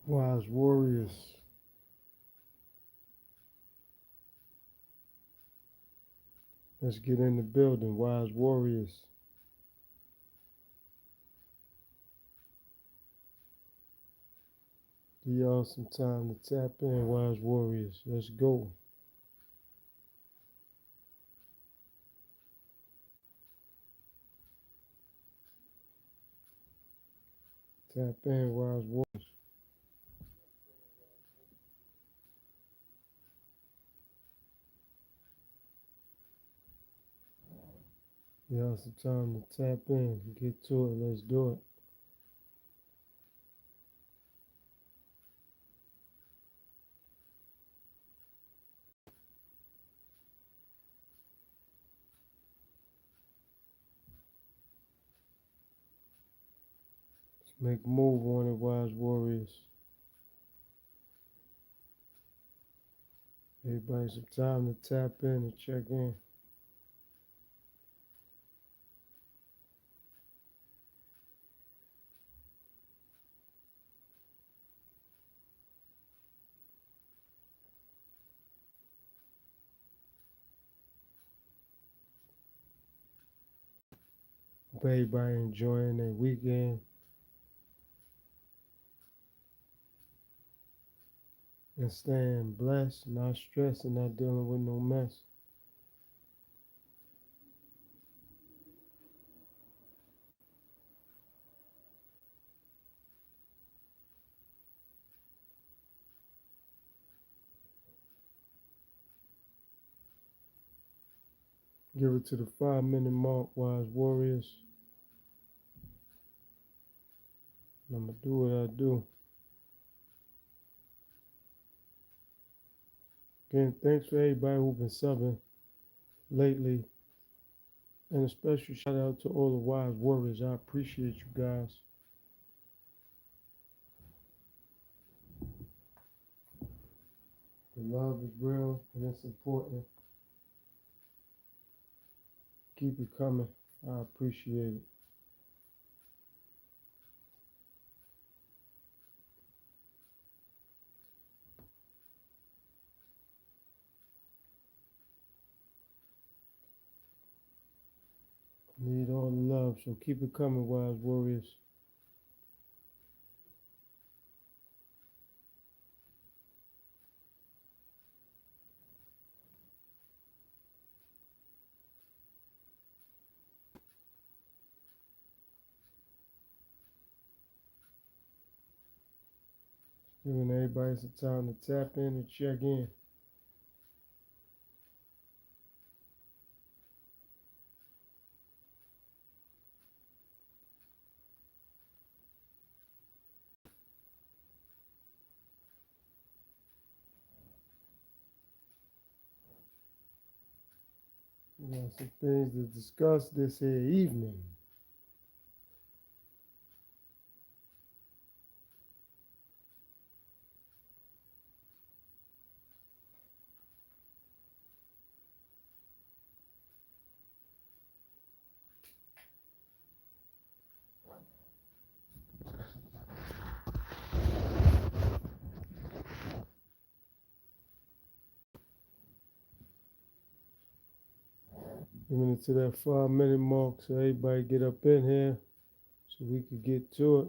Wise warriors, let's get in the building. Wise warriors, give y'all some time to tap in. Wise warriors, let's go. Tap in, wise warriors. Y'all some time to tap in. Get to it. Let's do it. Let's make a move on it, wise warriors. Everybody some time to tap in and check in. Hope everybody enjoying their weekend and staying blessed, not stressed, and not dealing with no mess. Give it to the 5 minute mark, wise warriors. And I'm going to do what I do. Again, thanks for everybody who's been subbing lately. And a special shout out to all the wise warriors. I appreciate you guys. The love is real and it's important. Keep it coming. I appreciate it. Need all the love, so keep it coming, wise warriors. Giving everybody some time to tap in and check in. We got some things to discuss this here evening. Giving it to that 5 minute mark, so everybody get up in here so we could get to it.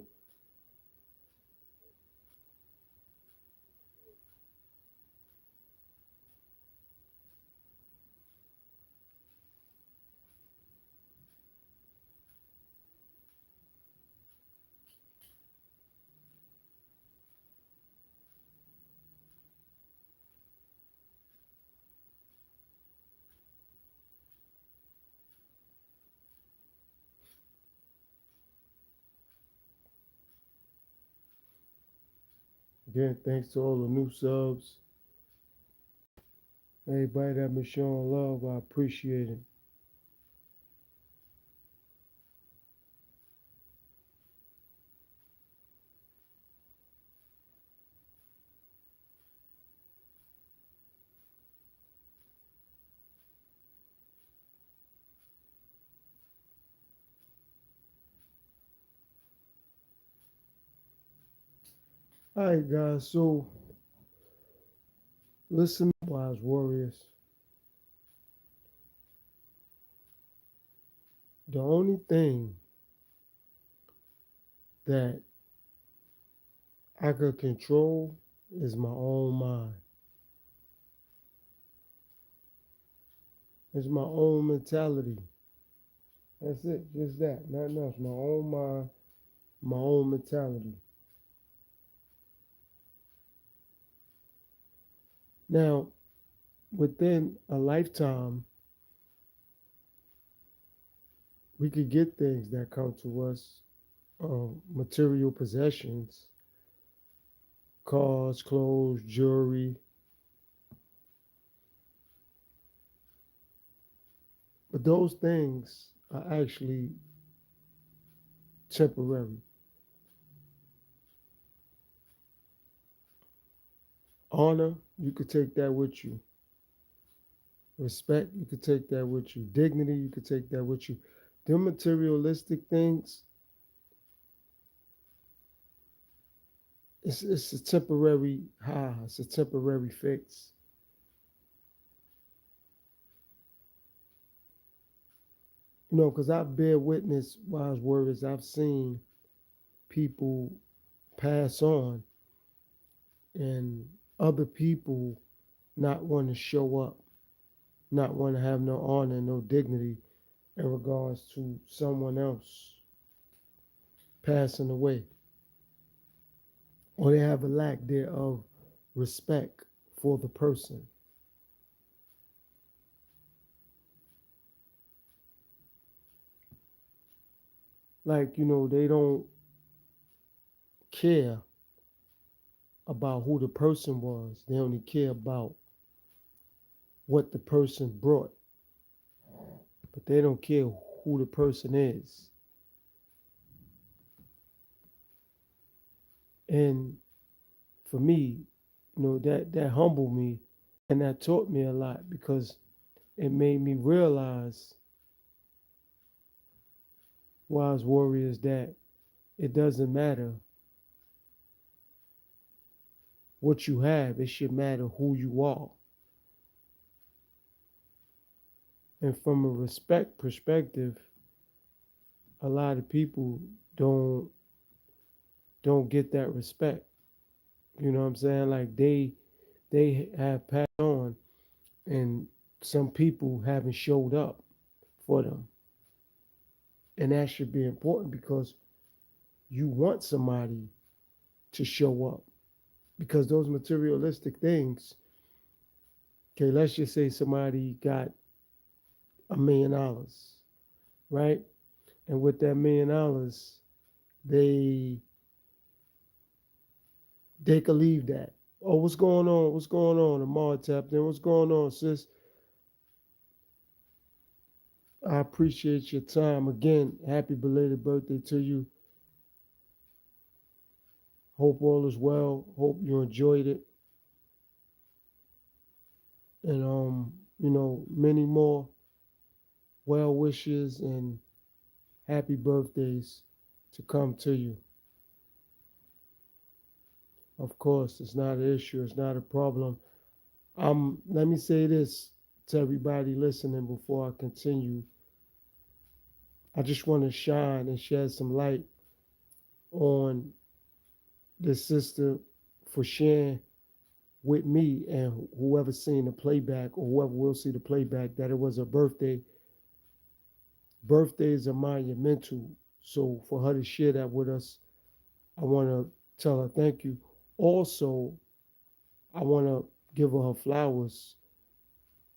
Again, thanks to all the new subs. Everybody that been showing love, I appreciate it. All right, guys. So listen, wise warriors. The only thing that I could control is my own mind. It's my own mentality. That's it. Just that. Nothing else. My own mind, my own mentality. Now, within a lifetime, we could get things that come to us, material possessions, cars, clothes, jewelry. But those things are actually temporary. Honor, you could take that with you. Respect, you could take that with you. Dignity, you could take that with you. Them materialistic things, it's a temporary high, it's a temporary fix. You know, because I bear witness, wise words, I've seen people pass on and other people not want to show up, not want to have no honor, no dignity in regards to someone else passing away. Or they have a lack there of respect for the person. Like, they don't care about who the person was. They only care about what the person brought, but they don't care who the person is. And for me, that humbled me and that taught me a lot because it made me realize, wise warriors, that it doesn't matter what you have, it should matter who you are. And from a respect perspective, a lot of people don't don't get that respect. You know what I'm saying? Like they have passed on and some people haven't showed up for them. And that should be important because you want somebody to show up. Because those materialistic things, okay, let's just say somebody got $1 million, right? And with that $1 million, they they could leave that. Oh, what's going on? What's going on? Amar tapped in. What's going on, sis? I appreciate your time. Again, happy belated birthday to you. Hope all is well. Hope you enjoyed it. And many more well wishes and happy birthdays to come to you. Of course, it's not an issue, it's not a problem. Let me say this to everybody listening before I continue. I just want to shine and shed some light on this sister for sharing with me and whoever seen the playback or whoever will see the playback that it was her birthday. Birthdays are monumental. So for her to share that with us, I want to tell her thank you. Also, I want to give her flowers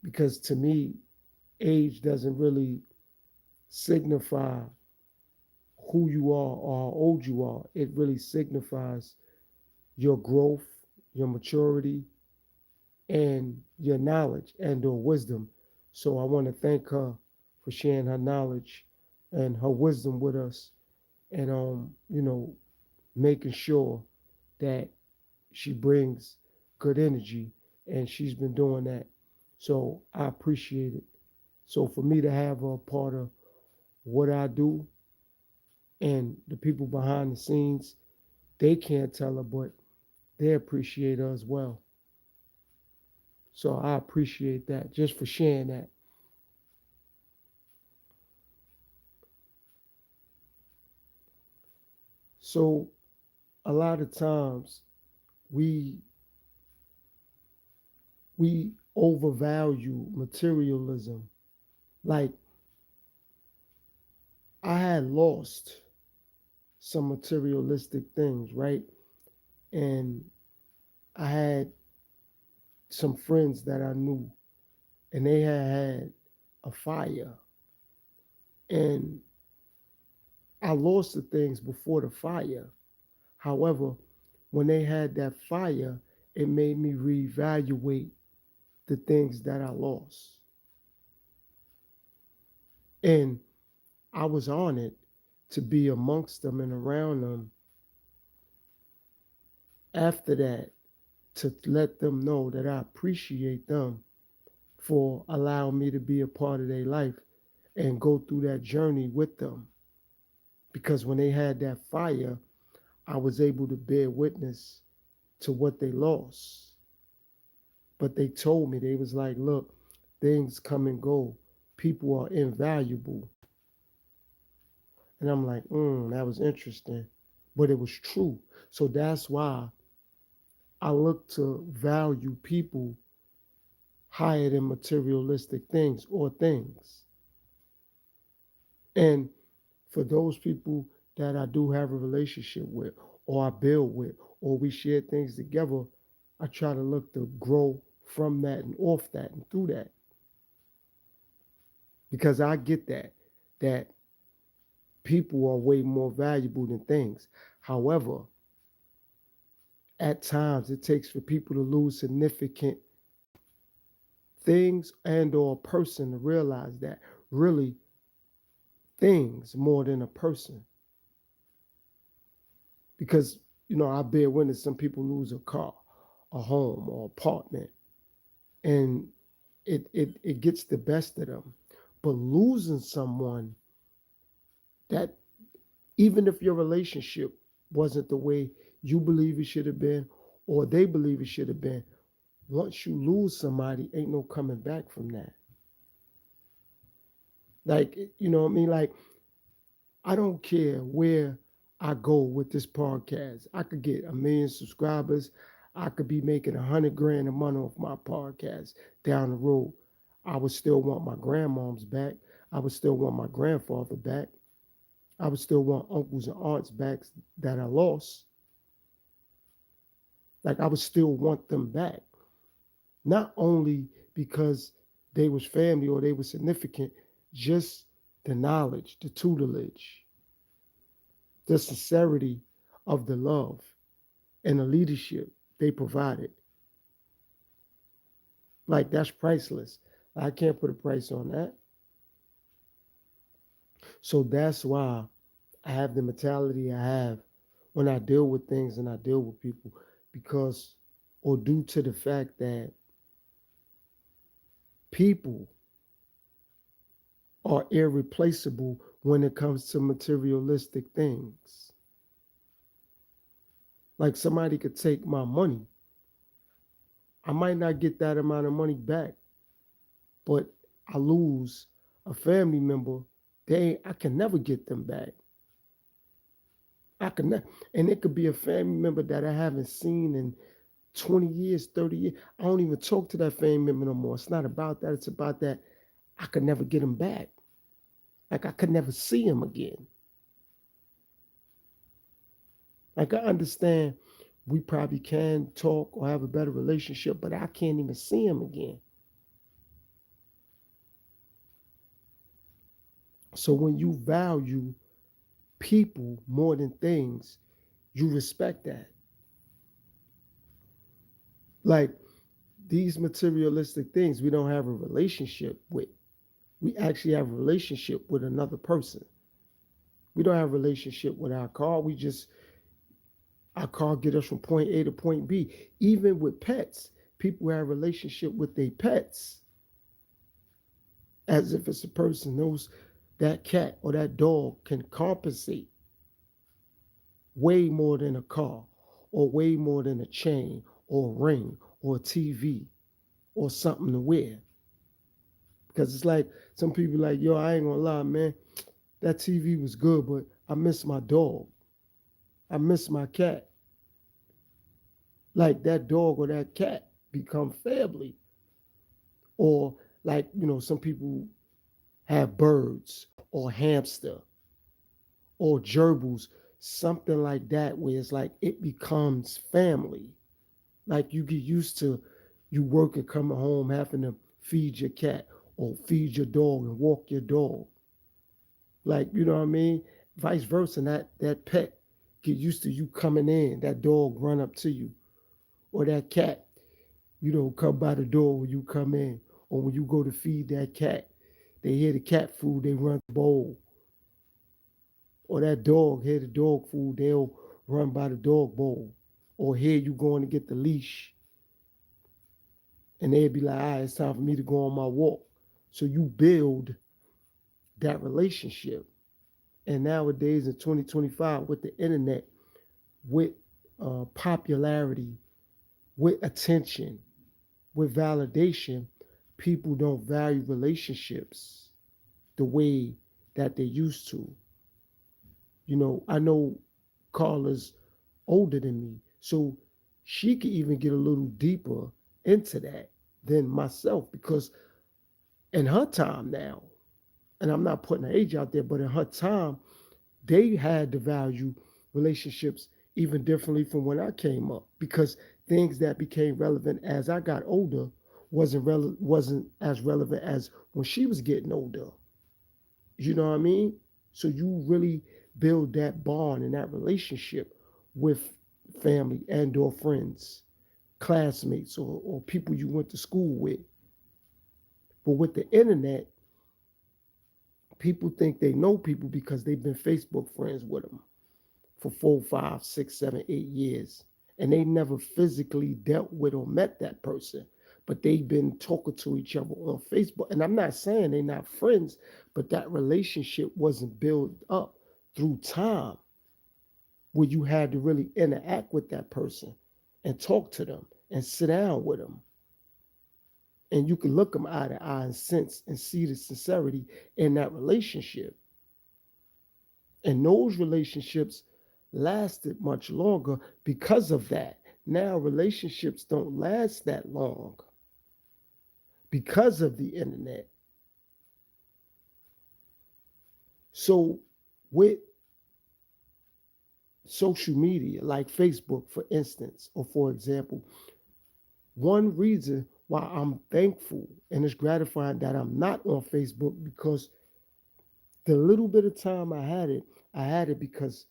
because to me, age doesn't really signify who you are or how old you are. It really signifies your growth, your maturity, and your knowledge and or wisdom. So I want to thank her for sharing her knowledge and her wisdom with us and making sure that she brings good energy and she's been doing that. So I appreciate it. So for me to have her part of what I do and the people behind the scenes, they can't tell her, but they appreciate us well. So I appreciate that just for sharing that. So a lot of times we we overvalue materialism. Like I had lost some materialistic things, right? And I had some friends that I knew, and they had a fire, and I lost the things before the fire. However, when they had that fire, it made me reevaluate the things that I lost. And I was honored to be amongst them and around them after that to let them know that I appreciate them for allowing me to be a part of their life and go through that journey with them. Because when they had that fire, I was able to bear witness to what they lost. But they told me, they was like, look, things come and go. People are invaluable. And I'm like, that was interesting. But it was true. So that's why I look to value people higher than materialistic things or things. And for those people that I do have a relationship with, or I build with, or we share things together, I try to look to grow from that and off that and through that. Because I get that people are way more valuable than things. However, at times it takes for people to lose significant things and or a person to realize that really things more than a person. Because, I bear witness some people lose a car, a home, or apartment, and it gets the best of them. But losing someone that, even if your relationship wasn't the way you believe it should have been or they believe it should have been, once you lose somebody, ain't no coming back from that. Like, you know what I mean? Like, I don't care where I go with this podcast. I could get 1 million subscribers. I could be making 100 grand a month off my podcast down the road. I would still want my grandmoms back. I would still want my grandfather back. I would still want uncles and aunts back that I lost. Like I would still want them back. Not only because they was family or they were significant, just the knowledge, the tutelage, the sincerity of the love and the leadership they provided. Like that's priceless. I can't put a price on that. So that's why I have the mentality I have when I deal with things and I deal with people because or due to the fact that people are irreplaceable when it comes to materialistic things. Like somebody could take my money. I might not get that amount of money back, but I lose a family member. I can never get them back. I can never, and it could be a family member that I haven't seen in 20 years, 30 years. I don't even talk to that family member no more. It's not about that. It's about that I could never get them back. Like I could never see them again. Like I understand we probably can talk or have a better relationship, but I can't even see him again. So when you value people more than things, you respect that. Like these materialistic things, we don't have a relationship with. We actually have a relationship with another person. We don't have a relationship with our car. Our car get us from point A to point B. Even with pets, people have a relationship with their pets as if it's a person knows that cat or that dog can compensate way more than a car or way more than a chain or a ring or a TV or something to wear. Because it's like some people like, yo, I ain't gonna lie, man, that TV was good, but I miss my dog. I miss my cat. Like that dog or that cat become family. Or like, some people have birds or hamster or gerbils, something like that, where it's like it becomes family. Like you get used to you working, coming home, having to feed your cat or feed your dog and walk your dog. Like, you know what I mean? Vice versa, that pet get used to you coming in, that dog run up to you, or that cat, come by the door when you come in, or when you go to feed that cat, they hear the cat food, they run to the bowl, or that dog hear the dog food, they'll run by the dog bowl, or hear you going to get the leash, and they'd be like, all right, it's time for me to go on my walk. So you build that relationship. And nowadays in 2025, with the internet, with popularity, with attention, with validation, people don't value relationships the way that they used to. I know Carla's older than me, so she could even get a little deeper into that than myself because in her time now, and I'm not putting her age out there, but in her time, they had to value relationships even differently from when I came up because things that became relevant as I got older wasn't as relevant as when she was getting older. You know what I mean? So you really build that bond and that relationship with family and or friends, classmates or people you went to school with. But with the internet, people think they know people because they've been Facebook friends with them for 4, 5, 6, 7, 8 years. And they never physically dealt with or met that person. But they've been talking to each other on Facebook. And I'm not saying they're not friends, but that relationship wasn't built up through time where you had to really interact with that person and talk to them and sit down with them. And you can look them eye to eye and sense and see the sincerity in that relationship. And those relationships lasted much longer because of that. Now relationships don't last that long because of the internet. So with social media like Facebook, for instance, or for example, one reason why I'm thankful and it's gratifying that I'm not on Facebook because the little bit of time I had it because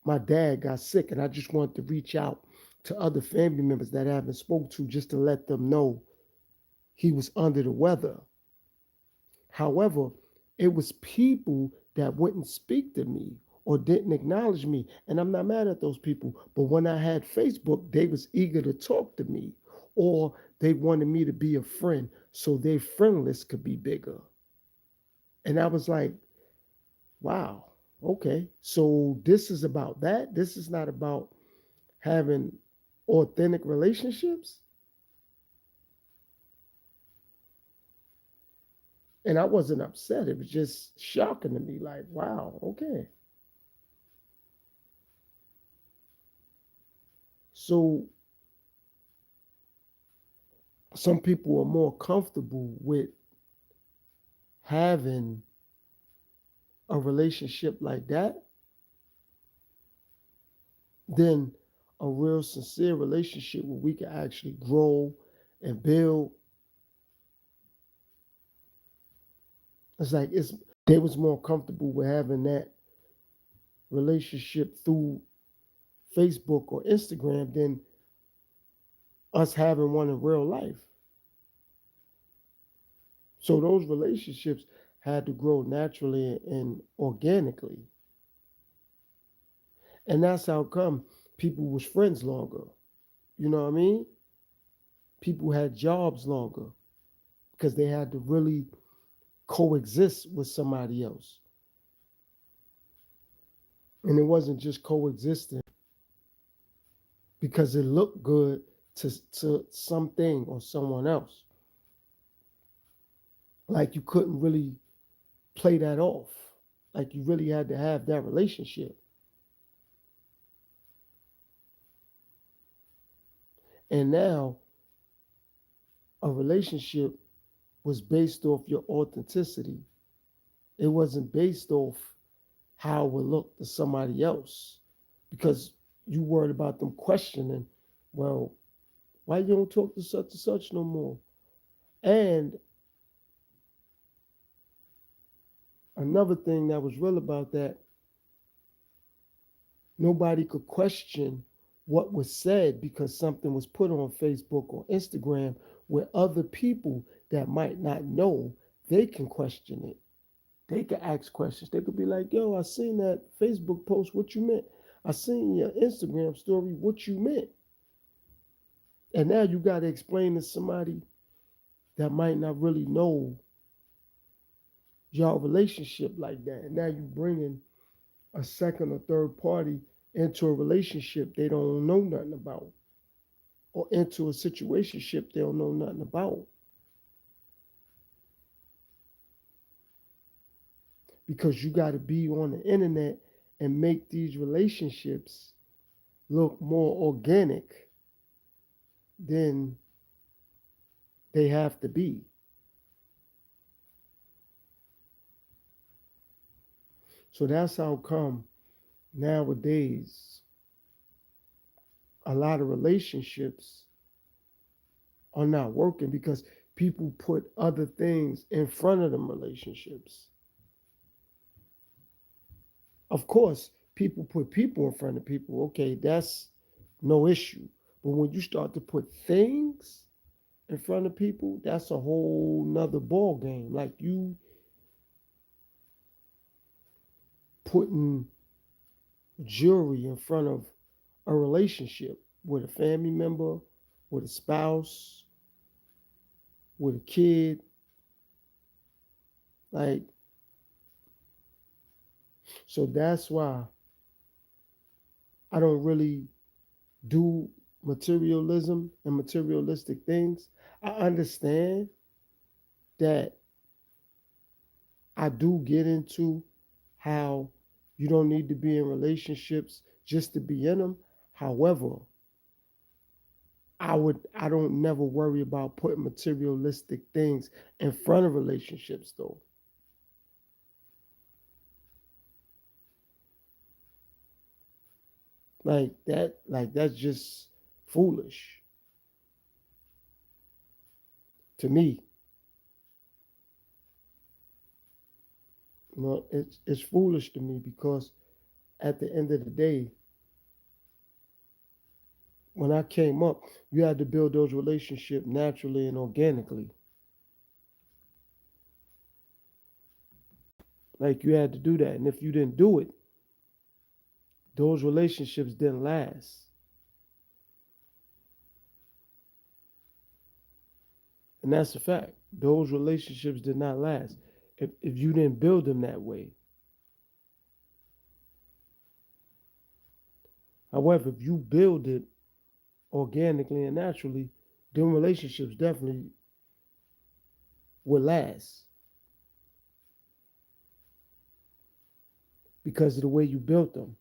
my dad got sick and I just wanted to reach out to other family members that I haven't spoke to just to let them know he was under the weather. However, it was people that wouldn't speak to me or didn't acknowledge me. And I'm not mad at those people. But when I had Facebook, they was eager to talk to me or they wanted me to be a friend so their friend list could be bigger. And I was like, wow, okay. So this is about that. This is not about having authentic relationships. And I wasn't upset. It was just shocking to me. Like, wow, okay. So some people are more comfortable with having a relationship like that than a real sincere relationship where we can actually grow and build. It's like they was more comfortable with having that relationship through Facebook or Instagram than us having one in real life. So those relationships had to grow naturally and organically. And that's how come people was friends longer. You know what I mean? People had jobs longer because they had to really coexist with somebody else. And it wasn't just coexisting, because it looked good to something or someone else. Like you couldn't really play that off. Like you really had to have that relationship. And now a relationship was based off your authenticity. It wasn't based off how it would look to somebody else because you worried about them questioning, well, why you don't talk to such and such no more? And another thing that was real about that, nobody could question what was said because something was put on Facebook or Instagram where other people that might not know, they can question it. They could ask questions. They could be like, yo, I seen that Facebook post, what you meant? I seen your Instagram story, what you meant? And now you got to explain to somebody that might not really know y'all relationship like that. And now you bringing a second or third party into a relationship they don't know nothing about, or into a situationship they don't know nothing about. Because you got to be on the internet and make these relationships look more organic than they have to be. So that's how come nowadays a lot of relationships are not working because people put other things in front of them relationships. Of course, people put people in front of people. Okay, that's no issue. But when you start to put things in front of people, that's a whole nother ball game. Like you putting jewelry in front of a relationship with a family member, with a spouse, with a kid. Like, so that's why I don't really do materialism and materialistic things. I understand that I do get into how you don't need to be in relationships just to be in them. However, I don't never worry about putting materialistic things in front of relationships though. Like that's just foolish to me. You know, it's foolish to me because at the end of the day, when I came up, you had to build those relationships naturally and organically. Like you had to do that. And if you didn't do it, those relationships didn't last. And that's a fact. Those relationships did not last if you didn't build them that way. However, if you build it organically and naturally, them relationships definitely will last because of the way you built them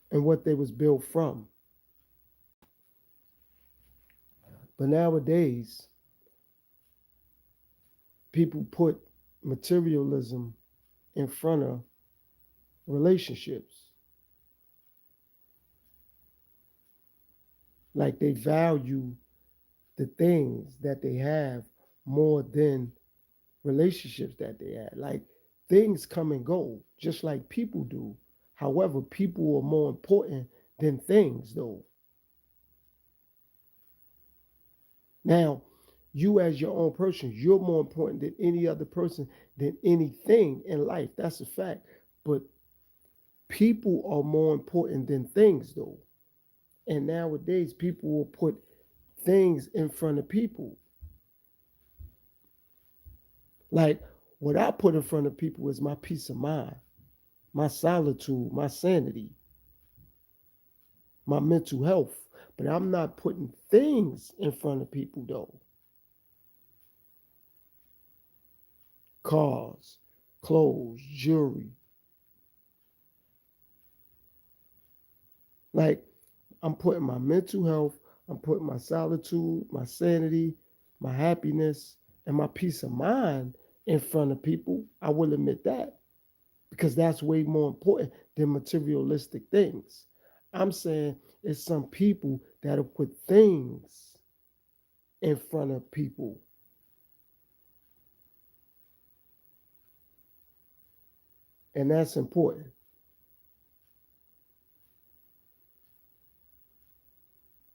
and what they was built from. But nowadays, people put materialism in front of relationships. Like they value the things that they have more than relationships that they had. Like things come and go, just like people do. However, people are more important than things, though. Now, you as your own person, you're more important than any other person, than anything in life. That's a fact. But people are more important than things, though. And nowadays, people will put things in front of people. Like what I put in front of people is my peace of mind, my solitude, my sanity. my mental health. But I'm not putting things in front of people though. Cars, clothes, jewelry. Like I'm putting my mental health, I'm putting my solitude, my sanity, my happiness, and my peace of mind in front of people. I will admit that because that's way more important than materialistic things. I'm saying it's some people that'll put things in front of people, and that's important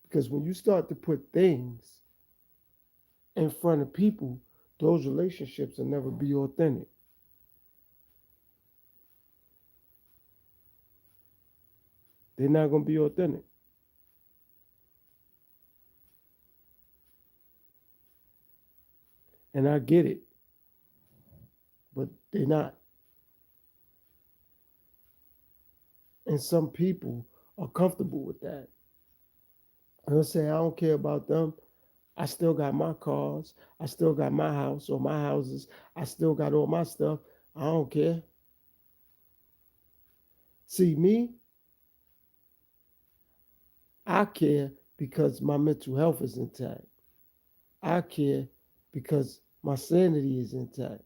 because when you start to put things in front of people, those relationships will never be authentic. They're not going to be authentic. And I get it, but they're not. And some people are comfortable with that. And they'll say, I don't care about them. I still got my cars. I still got my house or my houses. I still got all my stuff. I don't care. See, me, I care because my mental health is intact. I care because my sanity is intact.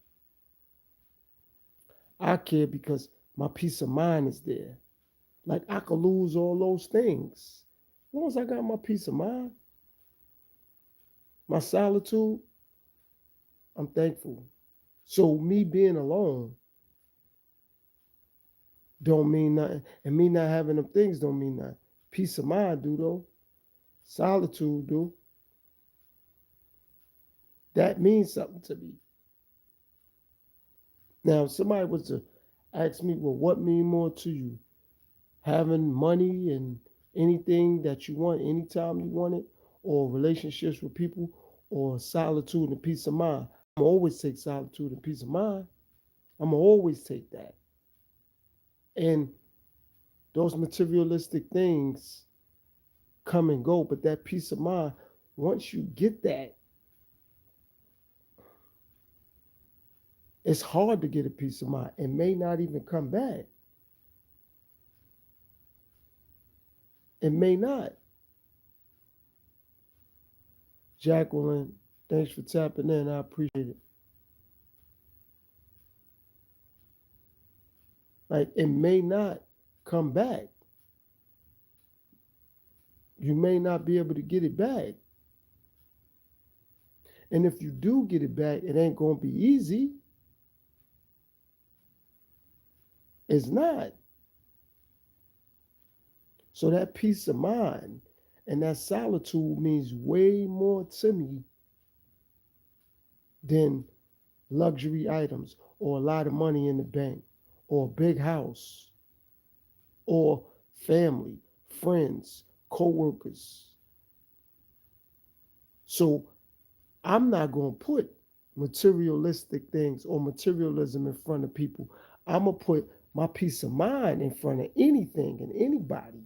I care because my peace of mind is there. Like I could lose all those things. As long as I got my peace of mind, my solitude, I'm thankful. So me being alone don't mean nothing. And me not having them things don't mean nothing. Peace of mind do though. Solitude do. That means something to me. Now if somebody was to ask me, well, what mean more to you? Having money and anything that you want anytime you want it, or relationships with people, or solitude and peace of mind. I'm always take solitude and peace of mind. I'm always take that. And those materialistic things come and go, but that peace of mind, once you get that, it's hard to get a peace of mind. It may not even come back. It may not. Jacqueline, thanks for tapping in. I appreciate it. Like, it may not come back. You may not be able to get it back. And if you do get it back, it ain't going to be easy. It's not. So that peace of mind and that solitude means way more to me than luxury items or a lot of money in the bank or a big house or family, friends, co-workers. So I'm not going to put materialistic things or materialism in front of people. I'm going to put my peace of mind in front of anything and anybody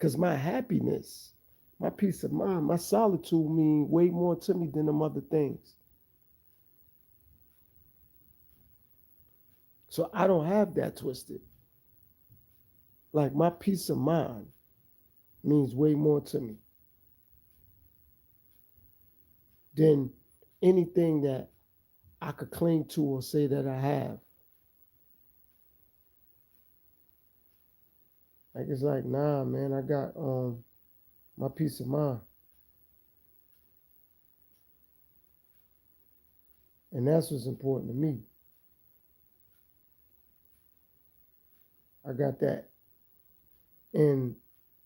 because my happiness, my peace of mind, my solitude mean way more to me than them other things. So I don't have that twisted. Like my peace of mind means way more to me than anything that I could cling to or say that I have. Like it's like, nah, man, I got my peace of mind. And that's what's important to me. I got that. And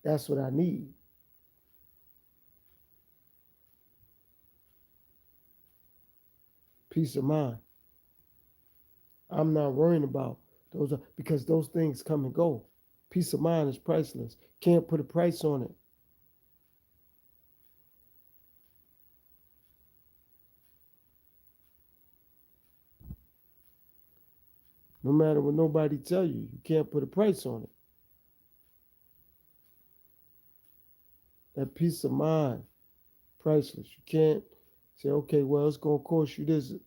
that's what I need. Peace of mind. I'm not worrying about those because those things come and go. Peace of mind is priceless. Can't put a price on it. No matter what nobody tell you, you can't put a price on it. That peace of mind, priceless. You can't say, okay, well, it's gonna cost you this. It's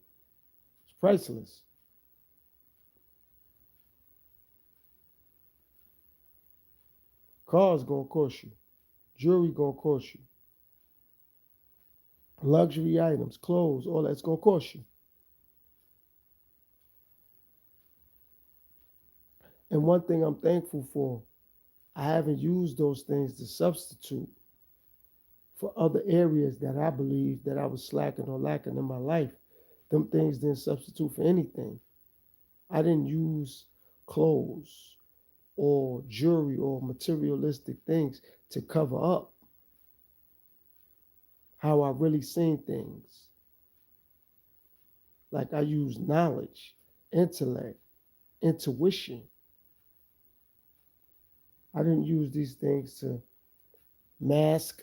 priceless. Cars gonna cost you. Jewelry gonna cost you. Luxury items, clothes, all that's gonna cost you. And one thing I'm thankful for, I haven't used those things to substitute for other areas that I believe that I was slacking or lacking in my life. Them things didn't substitute for anything. I didn't use clothes or jewelry or materialistic things to cover up how I really seen things. Like I use knowledge, intellect, intuition. I didn't use these things to mask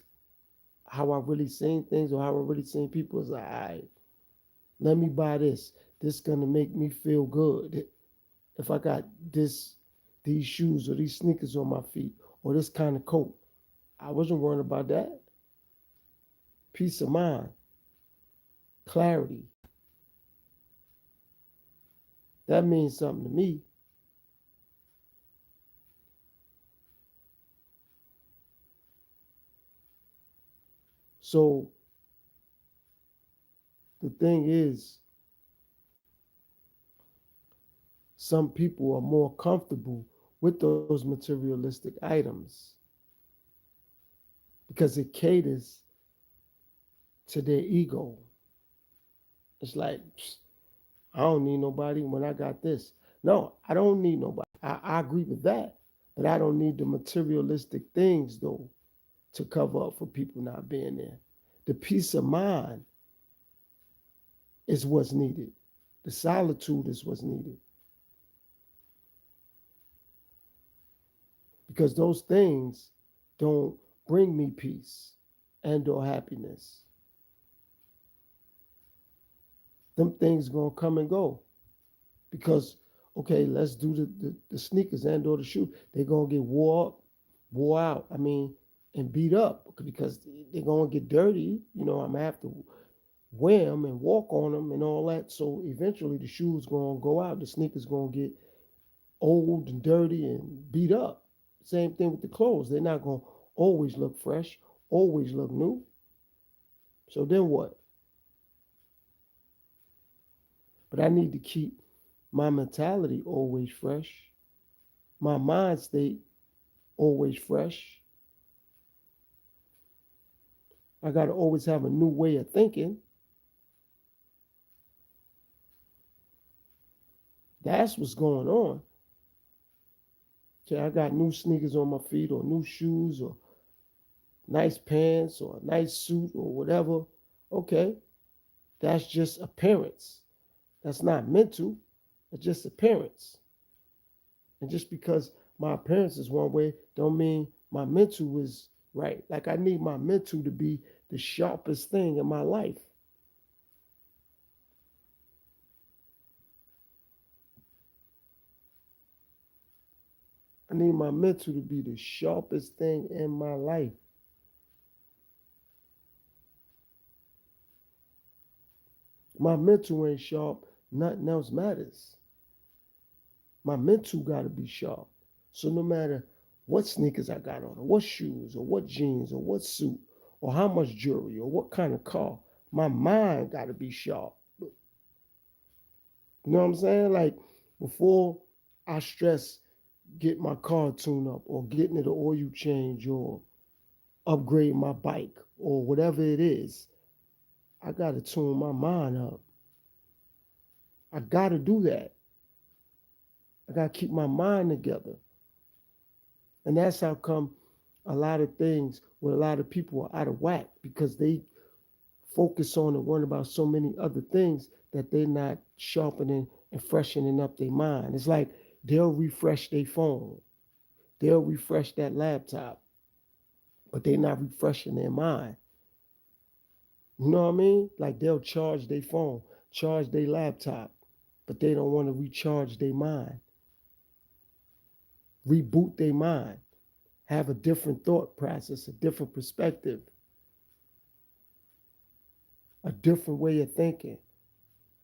how I really seen things or how I really seen people. It's like, all right, let me buy this. This gonna make me feel good. If I got these shoes or these sneakers on my feet or this kind of coat, I wasn't worrying about that. Peace of mind, clarity. That means something to me. So the thing is, some people are more comfortable with those materialistic items because it caters to their ego. It's like, I don't need nobody when I got this. No, I don't need nobody. I agree with that. But I don't need the materialistic things, though, to cover up for people not being there. The peace of mind is what's needed, the solitude is what's needed. Because those things don't bring me peace and or happiness. Them things gonna come and go. Because okay, let's do the sneakers and or the shoe. They're gonna get wore out. I mean, and beat up because they're gonna get dirty. You know, I'm gonna have to wear them and walk on them and all that. So eventually, the shoes gonna go out. The sneakers gonna get old and dirty and beat up. Same thing with the clothes. They're not gonna always look fresh, always look new. So then what? But I need to keep my mentality always fresh, my mind state always fresh. I got to always have a new way of thinking. That's what's going on. Okay, I got new sneakers on my feet or new shoes or nice pants or a nice suit or whatever. Okay, that's just appearance. That's not mental. It's just appearance. And just because my appearance is one way, don't mean my mental is right. Like I need my mental to be the sharpest thing in my life. I need my mental to be the sharpest thing in my life. My mental ain't sharp, nothing else matters. My mental got to be sharp. So no matter what sneakers I got on, or what shoes, or what jeans, or what suit, or how much jewelry, or what kind of car, my mind got to be sharp. You know what I'm saying? Like before I stress get my car tuned up, or getting it an oil change, or upgrade my bike, or whatever it is, I got to tune my mind up. I got to do that. I got to keep my mind together. And that's how come a lot of things where a lot of people are out of whack because they focus on and worry about so many other things that they're not sharpening and freshening up their mind. It's like they'll refresh their phone, they'll refresh that laptop, but they're not refreshing their mind. You know what I mean? Like they'll charge their phone, charge their laptop, but they don't want to recharge their mind, reboot their mind. have a different thought process, a different perspective, a different way of thinking,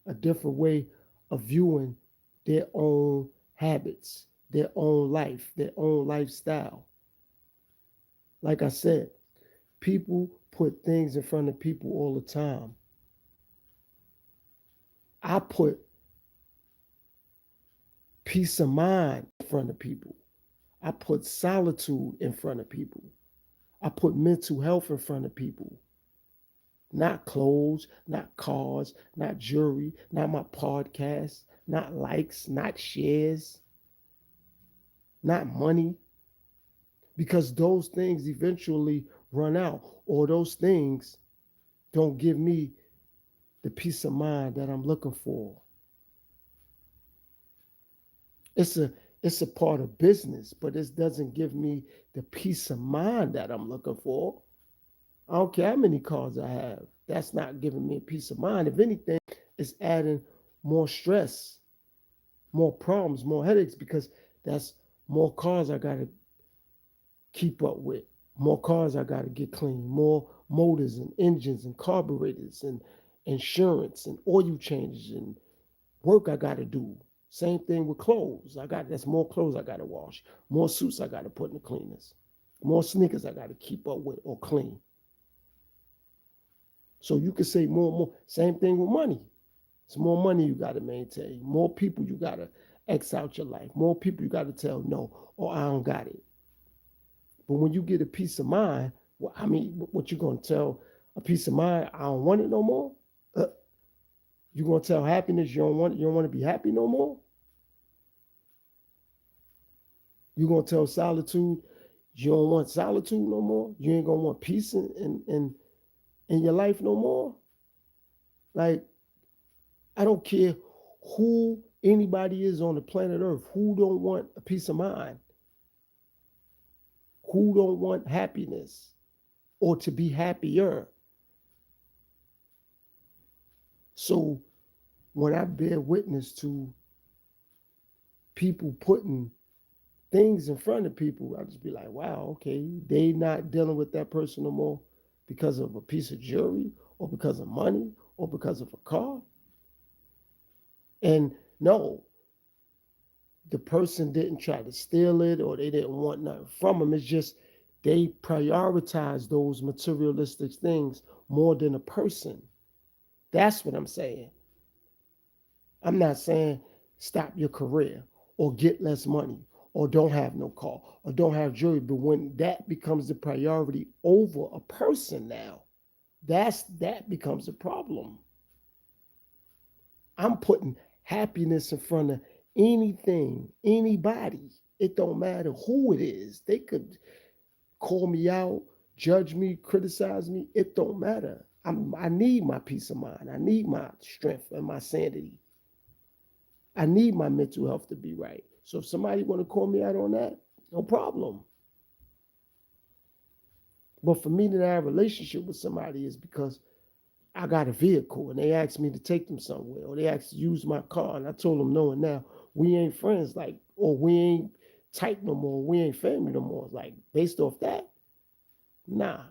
a different way of viewing their own habits, their own life, their own lifestyle. Like I said, people put things in front of people all the time. I put peace of mind in front of people. I put solitude in front of people. I put mental health in front of people. Not clothes, not cars, not jewelry, not my podcast, not likes, not shares, not money. Because those things eventually run out, or those things don't give me the peace of mind that I'm looking for. It's a it's a part of business, but it doesn't give me the peace of mind that I'm looking for. I don't care how many cars I have. That's not giving me a peace of mind. If anything, it's adding more stress, more problems, more headaches because that's more cars I got to keep up with, more cars I got to get clean, more motors and engines and carburetors and insurance and oil changes and work I got to do. Same thing with clothes. That's more clothes I got to wash, more suits I got to put in the cleaners, more sneakers I got to keep up with or clean. So you could say more and more. Same thing with money. It's more money you got to maintain, more people you got to X out your life, more people you got to tell no or I don't got it. But when you get a peace of mind, well, I mean, what you gonna tell a peace of mind? I don't want it no more. Uh, you gonna tell happiness you don't want it, you don't want to be happy no more? You gonna tell solitude you don't want solitude no more? You ain't gonna want peace in your life no more? Like I don't care who anybody is on the planet Earth who don't want a peace of mind, who don't want happiness or to be happier. So when I bear witness to people putting things in front of people, I just be like, wow, okay, they not dealing with that person no more because of a piece of jewelry or because of money or because of a car. And no, the person didn't try to steal it or they didn't want nothing from them. It's just they prioritize those materialistic things more than a person. That's what I'm saying. I'm not saying stop your career or get less money or don't have no car or don't have jewelry. But when that becomes the priority over a person now, that becomes a problem. I'm putting happiness in front of anything, anybody. It don't matter who it is. They could call me out, judge me, criticize me. It don't matter. I need my peace of mind. I need my strength and my sanity. I need my mental health to be right. So if somebody want to call me out on that, no problem. But for me to have a relationship with somebody is because I got a vehicle and they asked me to take them somewhere or they asked to use my car and I told them no and now we ain't friends like or we ain't tight no more, we ain't family no more. Like based off that, nah.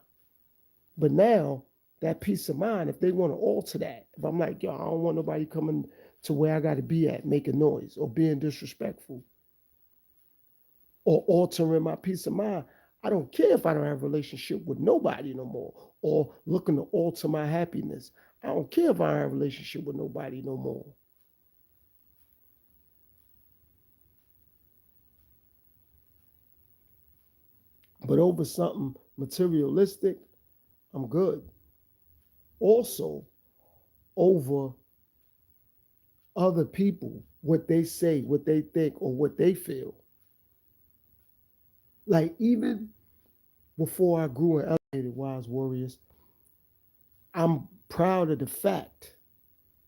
But now that peace of mind, if they want to alter that, if I'm like, yo, I don't want nobody coming to where I got to be at, making noise or being disrespectful or altering my peace of mind, I don't care if I don't have a relationship with nobody no more or looking to alter my happiness. I don't care if I don't have a relationship with nobody no more. But over something materialistic, I'm good. Also, over other people, what they say, what they think, or what they feel. Like even before I grew and elevated Wise Warriors, I'm proud of the fact,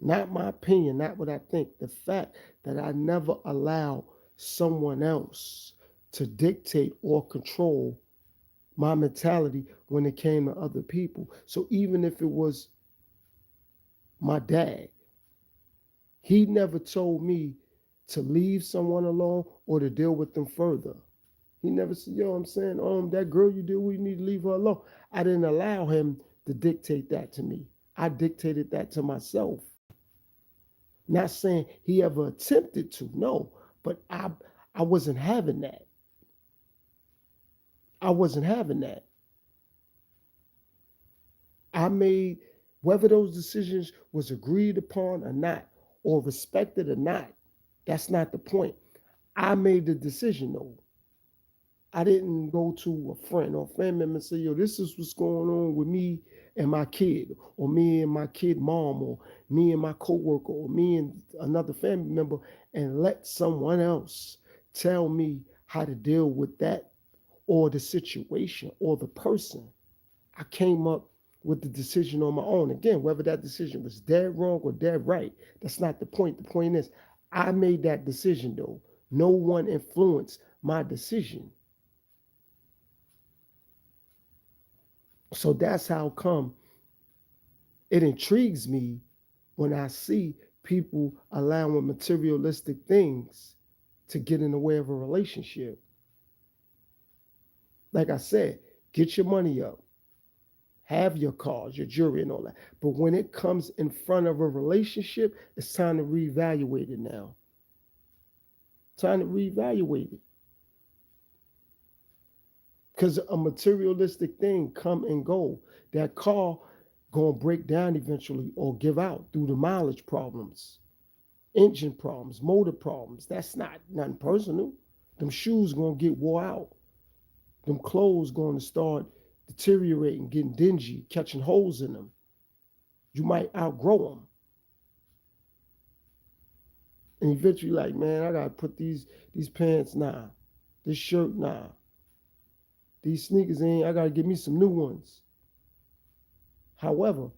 not my opinion, not what I think, the fact that I never allowed someone else to dictate or control my mentality when it came to other people. So even if it was my dad, he never told me to leave someone alone or to deal with them further. He never said, yo, I'm saying, that girl you deal with, you need to leave her alone. I didn't allow him to dictate that to me. I dictated that to myself. Not saying he ever attempted to, no, but I wasn't having that. I wasn't having that. I made whether those decisions was agreed upon or not, or respected or not. That's not the point. I made the decision though. I didn't go to a friend or family member and say, yo, this is what's going on with me and my kid, or me and my kid mom, or me and my coworker, or me and another family member, and let someone else tell me how to deal with that or the situation or the person. I came up with the decision on my own. Again, whether that decision was dead wrong or dead right, that's not the point. The point is, I made that decision though. No one influenced my decision. So that's how come it intrigues me when I see people allowing materialistic things to get in the way of a relationship. Like I said, get your money up, have your cars, your jewelry, and all that. But when it comes in front of a relationship, it's time to reevaluate it now. Time to reevaluate it. Because a materialistic thing come and go. That car gonna break down eventually or give out through the mileage problems, engine problems, motor problems. That's not nothing personal. Them shoes gonna get wore out. Them clothes gonna start deteriorating, getting dingy, catching holes in them. You might outgrow them. And eventually, like, man, I gotta put these pants, nah. This shirt, nah. These sneakers ain't, I gotta get me some new ones. However,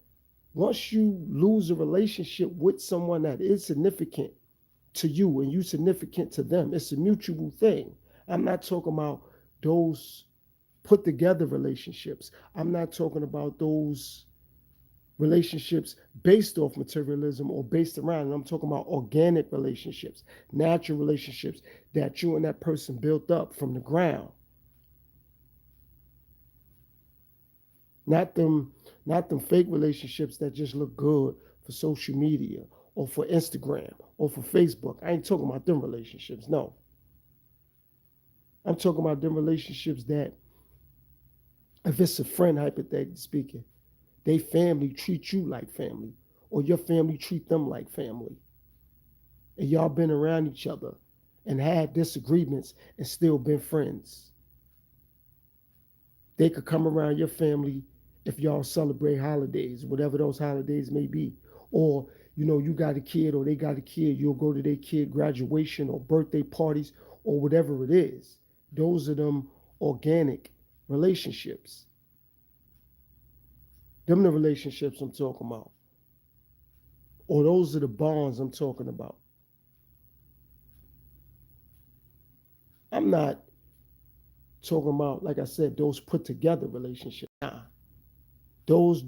once you lose a relationship with someone that is significant to you and you significant to them, it's a mutual thing. I'm not talking about those put together relationships. I'm not talking about those relationships based off materialism or based around. I'm talking about organic relationships, natural relationships that you and that person built up from the ground. Not them, not them fake relationships that just look good for social media or for Instagram or for Facebook. I ain't talking about them relationships. No. I'm talking about them relationships that, if it's a friend, hypothetically speaking, they family treat you like family, or your family treat them like family. And y'all been around each other and had disagreements and still been friends. They could come around your family if y'all celebrate holidays, whatever those holidays may be. Or, you got a kid or they got a kid, you'll go to their kid graduation or birthday parties or whatever it is. Those are them organic relationships. Them the relationships I'm talking about. Or those are the bonds I'm talking about. I'm not talking about, like I said, those put together relationships. Nah. Those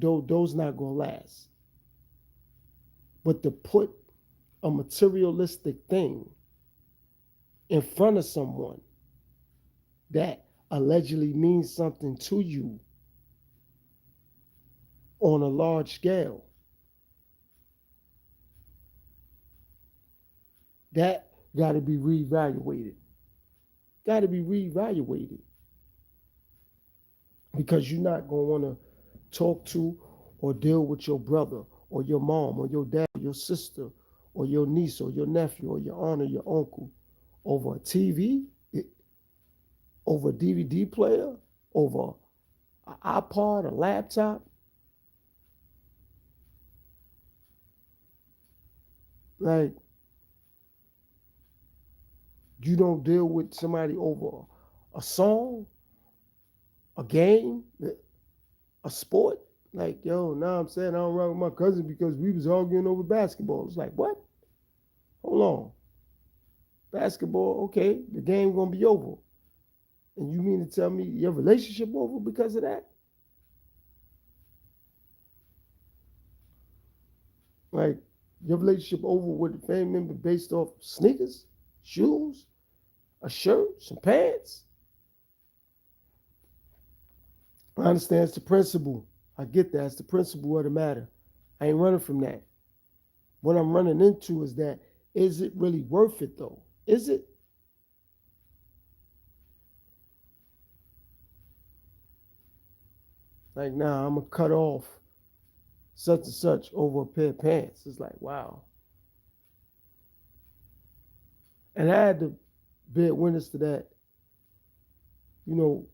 not gonna last. But to put a materialistic thing in front of someone that allegedly means something to you on a large scale, that got to be reevaluated. Got to be reevaluated because you're not going to want to talk to or deal with your brother or your mom or your dad or your sister or your niece or your nephew or your aunt or your uncle over a TV, over a DVD player, over an iPod, a laptop. Like, you don't deal with somebody over a song, a game, a sport. Like, yo, now I'm saying I don't run with my cousin because we was arguing over basketball. It's like, what? Hold on. Basketball, okay, the game gonna be over. And you mean to tell me your relationship over because of that? Like, your relationship over with a family member based off sneakers, shoes, a shirt, some pants? I understand it's the principle. I get that. It's the principle of the matter. I ain't running from that. What I'm running into is that, is it really worth it though? Is it? Like, nah, I'm gonna cut off such and such over a pair of pants. It's like, wow. And I had to bear witness to that, you know,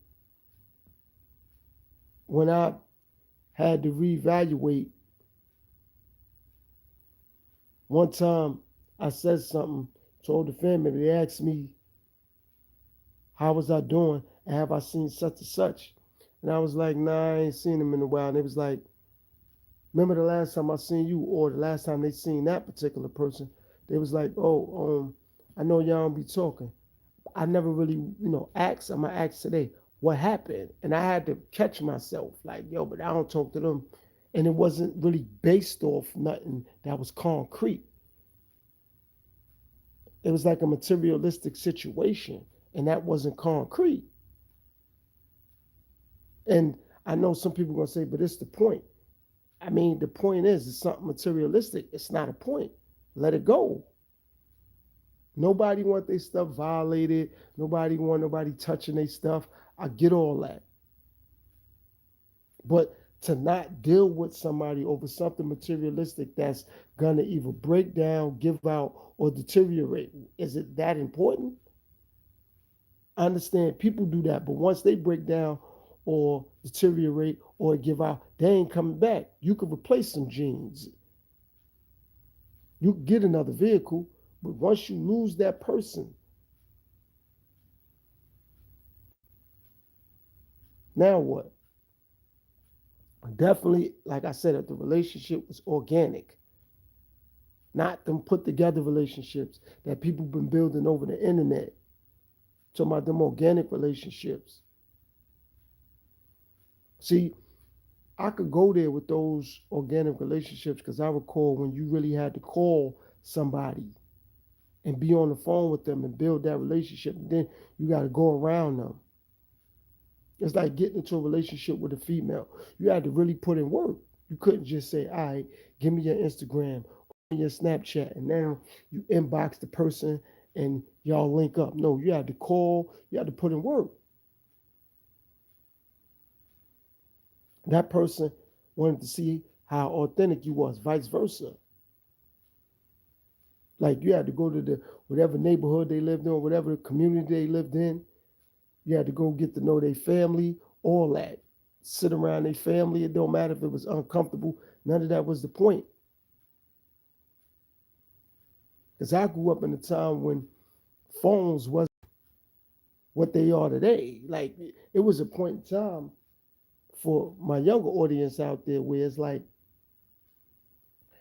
when I had to reevaluate. One time I said something, told the family, they asked me, how was I doing? And have I seen such and such? And I was like, nah, I ain't seen him in a while. And they was like, remember the last time I seen you, or the last time they seen that particular person? They was like, oh, I know y'all don't be talking. I never really, asked. I'm gonna ask today, what happened? And I had to catch myself, like, yo, but I don't talk to them. And it wasn't really based off nothing that was concrete. It was like a materialistic situation, and that wasn't concrete. And I know some people are gonna say, but it's the point. I mean, the point is, it's something materialistic. It's not a point. Let it go. Nobody want their stuff violated. Nobody want nobody touching their stuff. I get all that. But to not deal with somebody over something materialistic that's gonna either break down, give out, or deteriorate, is it that important? I understand people do that, but once they break down or deteriorate or give out, they ain't coming back. You could replace some jeans. You could get another vehicle, but once you lose that person, now what? Definitely, like I said, if the relationship was organic, not them put together relationships that people been building over the internet. Talking about them organic relationships. See, I could go there with those organic relationships because I recall when you really had to call somebody and be on the phone with them and build that relationship. And then you got to go around them. It's like getting into a relationship with a female. You had to really put in work. You couldn't just say, all right, give me your Instagram or your Snapchat. And now you inbox the person and y'all link up. No, you had to call, you had to put in work. That person wanted to see how authentic you was, vice versa. Like you had to go to the whatever neighborhood they lived in, or whatever community they lived in. You had to go get to know their family, all that. Sit around their family. It don't matter if it was uncomfortable. None of that was the point. Because I grew up in a time when phones wasn't what they are today. Like it was a point in time for my younger audience out there where it's like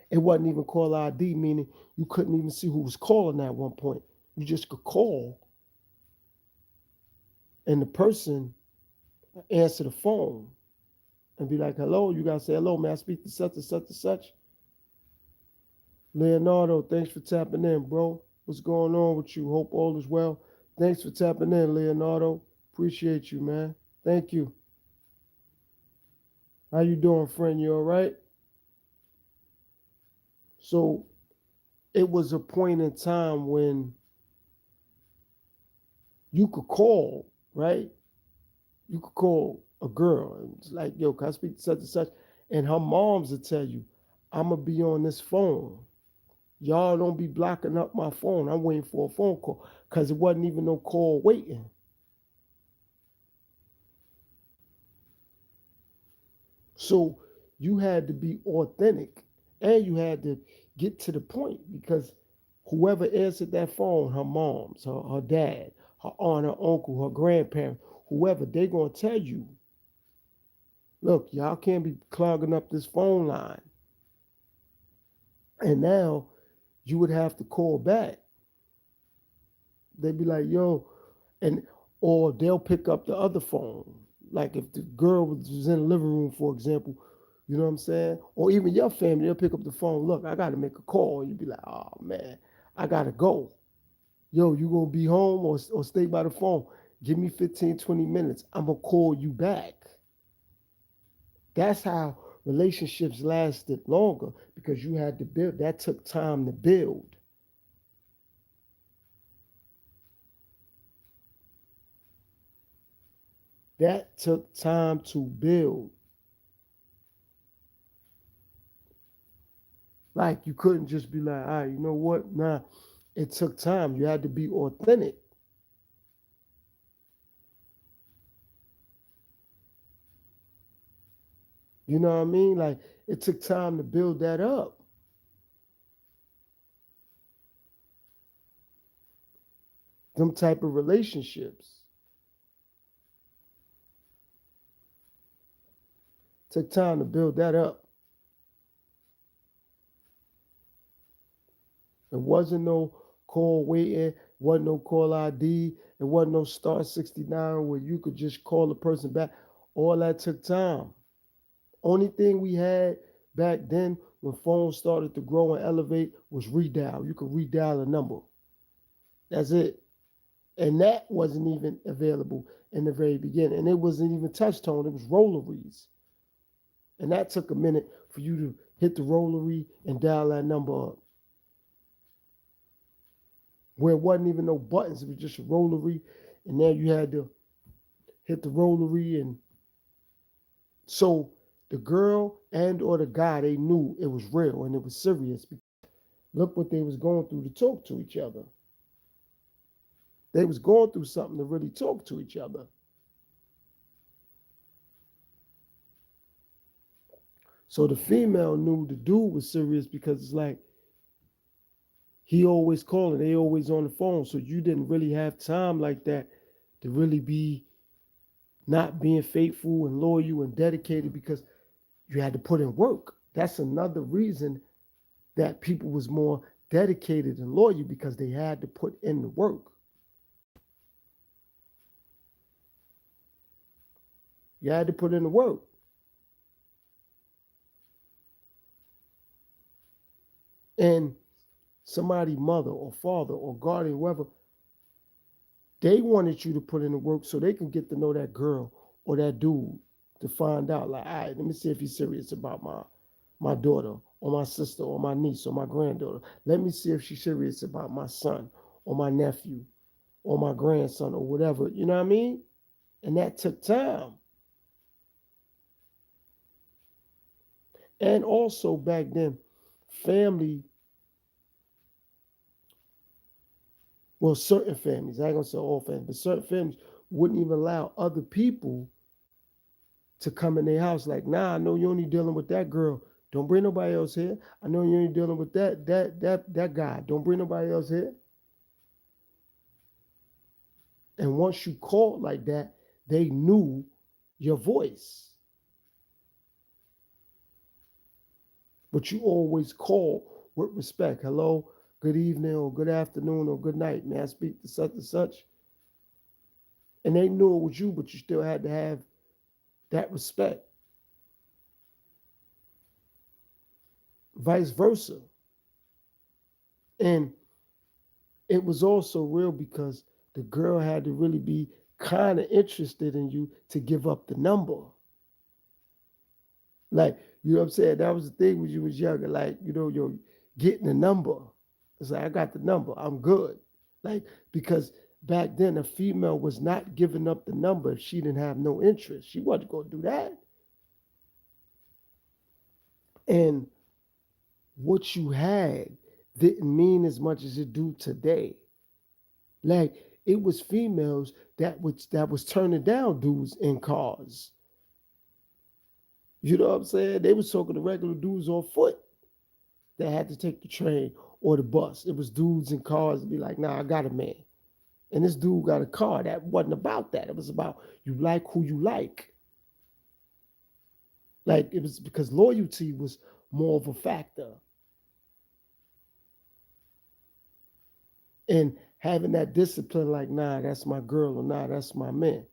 it wasn't even call ID, meaning you couldn't even see who was calling at one point. You just could call and the person answer the phone and be like, hello, you gotta say, hello, may I speak to such and such and such? Leonardo, thanks for tapping in, bro. What's going on with you? Hope all is well. Thanks for tapping in, Leonardo. Appreciate you, man. Thank you. How you doing, friend? You all right? So it was a point in time when you could call, right? You could call a girl and it's like, yo, can I speak to such and such? And her moms would tell you, I'm gonna be on this phone. Y'all don't be blocking up my phone. I'm waiting for a phone call. Cause it wasn't even no call waiting. So you had to be authentic and you had to get to the point because whoever answered that phone, her moms, her dad, her aunt, her uncle, her grandparent, whoever, they gonna tell you, look, y'all can't be clogging up this phone line. And now you would have to call back. They'd be like, yo, and or they'll pick up the other phone. Like if the girl was in the living room, for example, you know what I'm saying? Or even your family, they'll pick up the phone. Look, I got to make a call. You'd be like, oh man, I got to go. Yo, you going to be home or stay by the phone? Give me 15, 20 minutes. I'm going to call you back. That's how relationships lasted longer because you had to build. That took time to build. That took time to build. Like you couldn't just be like, all right, you know what? Nah, it took time. You had to be authentic. You know what I mean? Like it took time to build that up. Them type of relationships took time to build that up. It wasn't no call waiting, wasn't no call ID, it wasn't no star 69 where you could just call the person back. All that took time. Only thing we had back then when phones started to grow and elevate was redial. You could redial a number. That's it. And that wasn't even available in the very beginning. And it wasn't even touch tone, it was rolleries. And that took a minute for you to hit the rollery and dial that number up. Where it wasn't even no buttons, it was just a rollery. And now you had to hit the rollery. And so the girl and or the guy, they knew it was real and it was serious. Look what they was going through to talk to each other. They was going through something to really talk to each other. So the female knew the dude was serious because it's like he always calling, they always on the phone. So you didn't really have time like that to really be not being faithful and loyal and dedicated because you had to put in work. That's another reason that people was more dedicated and loyal because they had to put in the work. You had to put in the work. And somebody, mother or father or guardian, whoever, they wanted you to put in the work so they can get to know that girl or that dude to find out, like, all right, let me see if he's serious about my daughter or my sister or my niece or my granddaughter. Let me see if she's serious about my son or my nephew or my grandson or whatever. You know what I mean? And that took time. And also back then, family, well, certain families, I ain't gonna say all families, but certain families wouldn't even allow other people to come in their house. Like, nah, I know you're only dealing with that girl. Don't bring nobody else here. I know you're only dealing with that guy. Don't bring nobody else here. And once you called like that, they knew your voice. But you always call with respect. Hello, good evening, or good afternoon, or good night. May I speak to such and such? And they knew it was you, but you still had to have that respect. Vice versa. And it was also real because the girl had to really be kind of interested in you to give up the number. Like, you know what I'm saying? That was the thing when you was younger. Like, you're getting the number. It's like, I got the number. I'm good. Like, because back then a female was not giving up the number if she didn't have no interest. She wasn't going to do that. And what you had didn't mean as much as it do today. Like it was females that was turning down dudes in cars. You know what I'm saying? They was talking to regular dudes on foot that had to take the train or the bus. It was dudes in cars to be like, nah, I got a man. And this dude got a car. That wasn't about that. It was about you like who you like. Like it was because loyalty was more of a factor. And having that discipline, like, nah, that's my girl or nah, that's my man.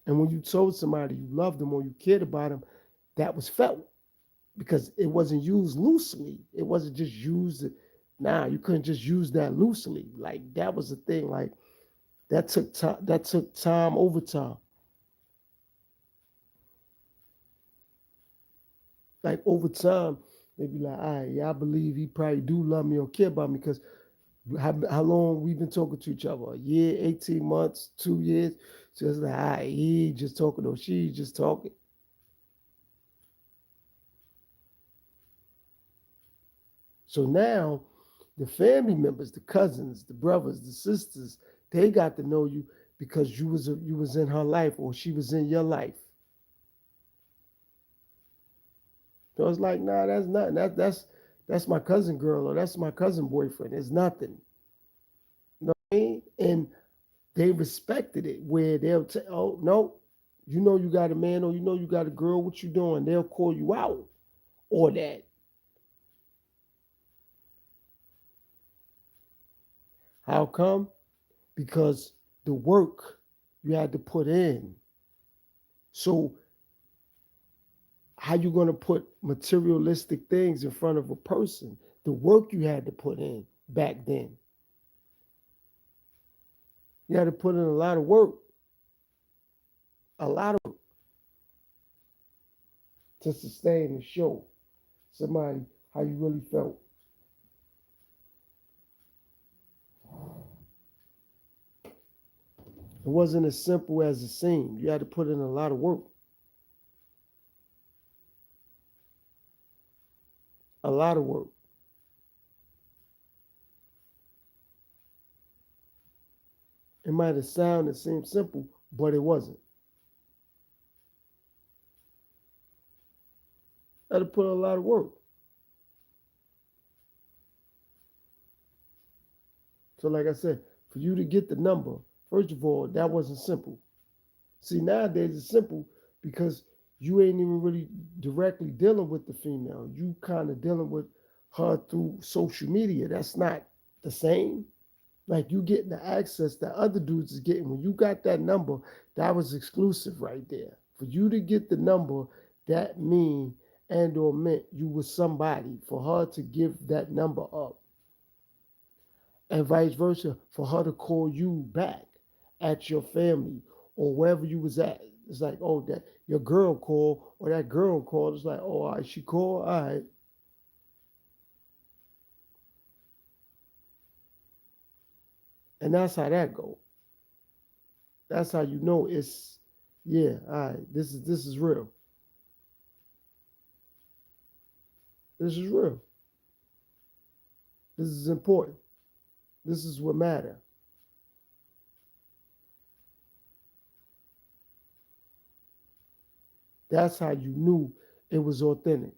And when you told somebody you loved them or you cared about them, that was felt because it wasn't used loosely. It wasn't just used. Nah, you couldn't just use that loosely. Like that was the thing. Like that took time. That took time over time. Like over time, they be like, all right, yeah, I believe he probably do love me or care about me because how long we've been talking to each other? A year, 18 months, 2 years. So it's like, all right, he ain't just talking or she just talking. So now the family members, the cousins, the brothers, the sisters, they got to know you because you was in her life or she was in your life. So it's like, nah, that's nothing. That's my cousin girl or that's my cousin boyfriend. It's nothing. You know what I mean? And they respected it where they'll say, oh no, you know you got a man or you know you got a girl, what you doing? They'll call you out or that. How come? Because the work you had to put in. So how you gonna put materialistic things in front of a person? The work you had to put in back then. You had to put in a lot of work, a lot of work to sustain and show somebody how you really felt. It wasn't as simple as it seemed. You had to put in a lot of work, a lot of work. It might have sounded seemed simple, but it wasn't. You had to put in a lot of work. So, like I said, for you to get the number, first of all, that wasn't simple. See, nowadays it's simple because you ain't even really directly dealing with the female. You kind of dealing with her through social media. That's not the same. Like you getting the access that other dudes is getting. When you got that number, that was exclusive right there. For you to get the number, that mean and or meant you was somebody. For her to give that number up, and vice versa, for her to call you back at your family or wherever you was at. It's like, oh, that your girl called or that girl called. It's like, oh, all right, she called, all right. And that's how that go. That's how you know it's, yeah, all right, this is real. This is real. This is important. This is what matter. That's how you knew it was authentic.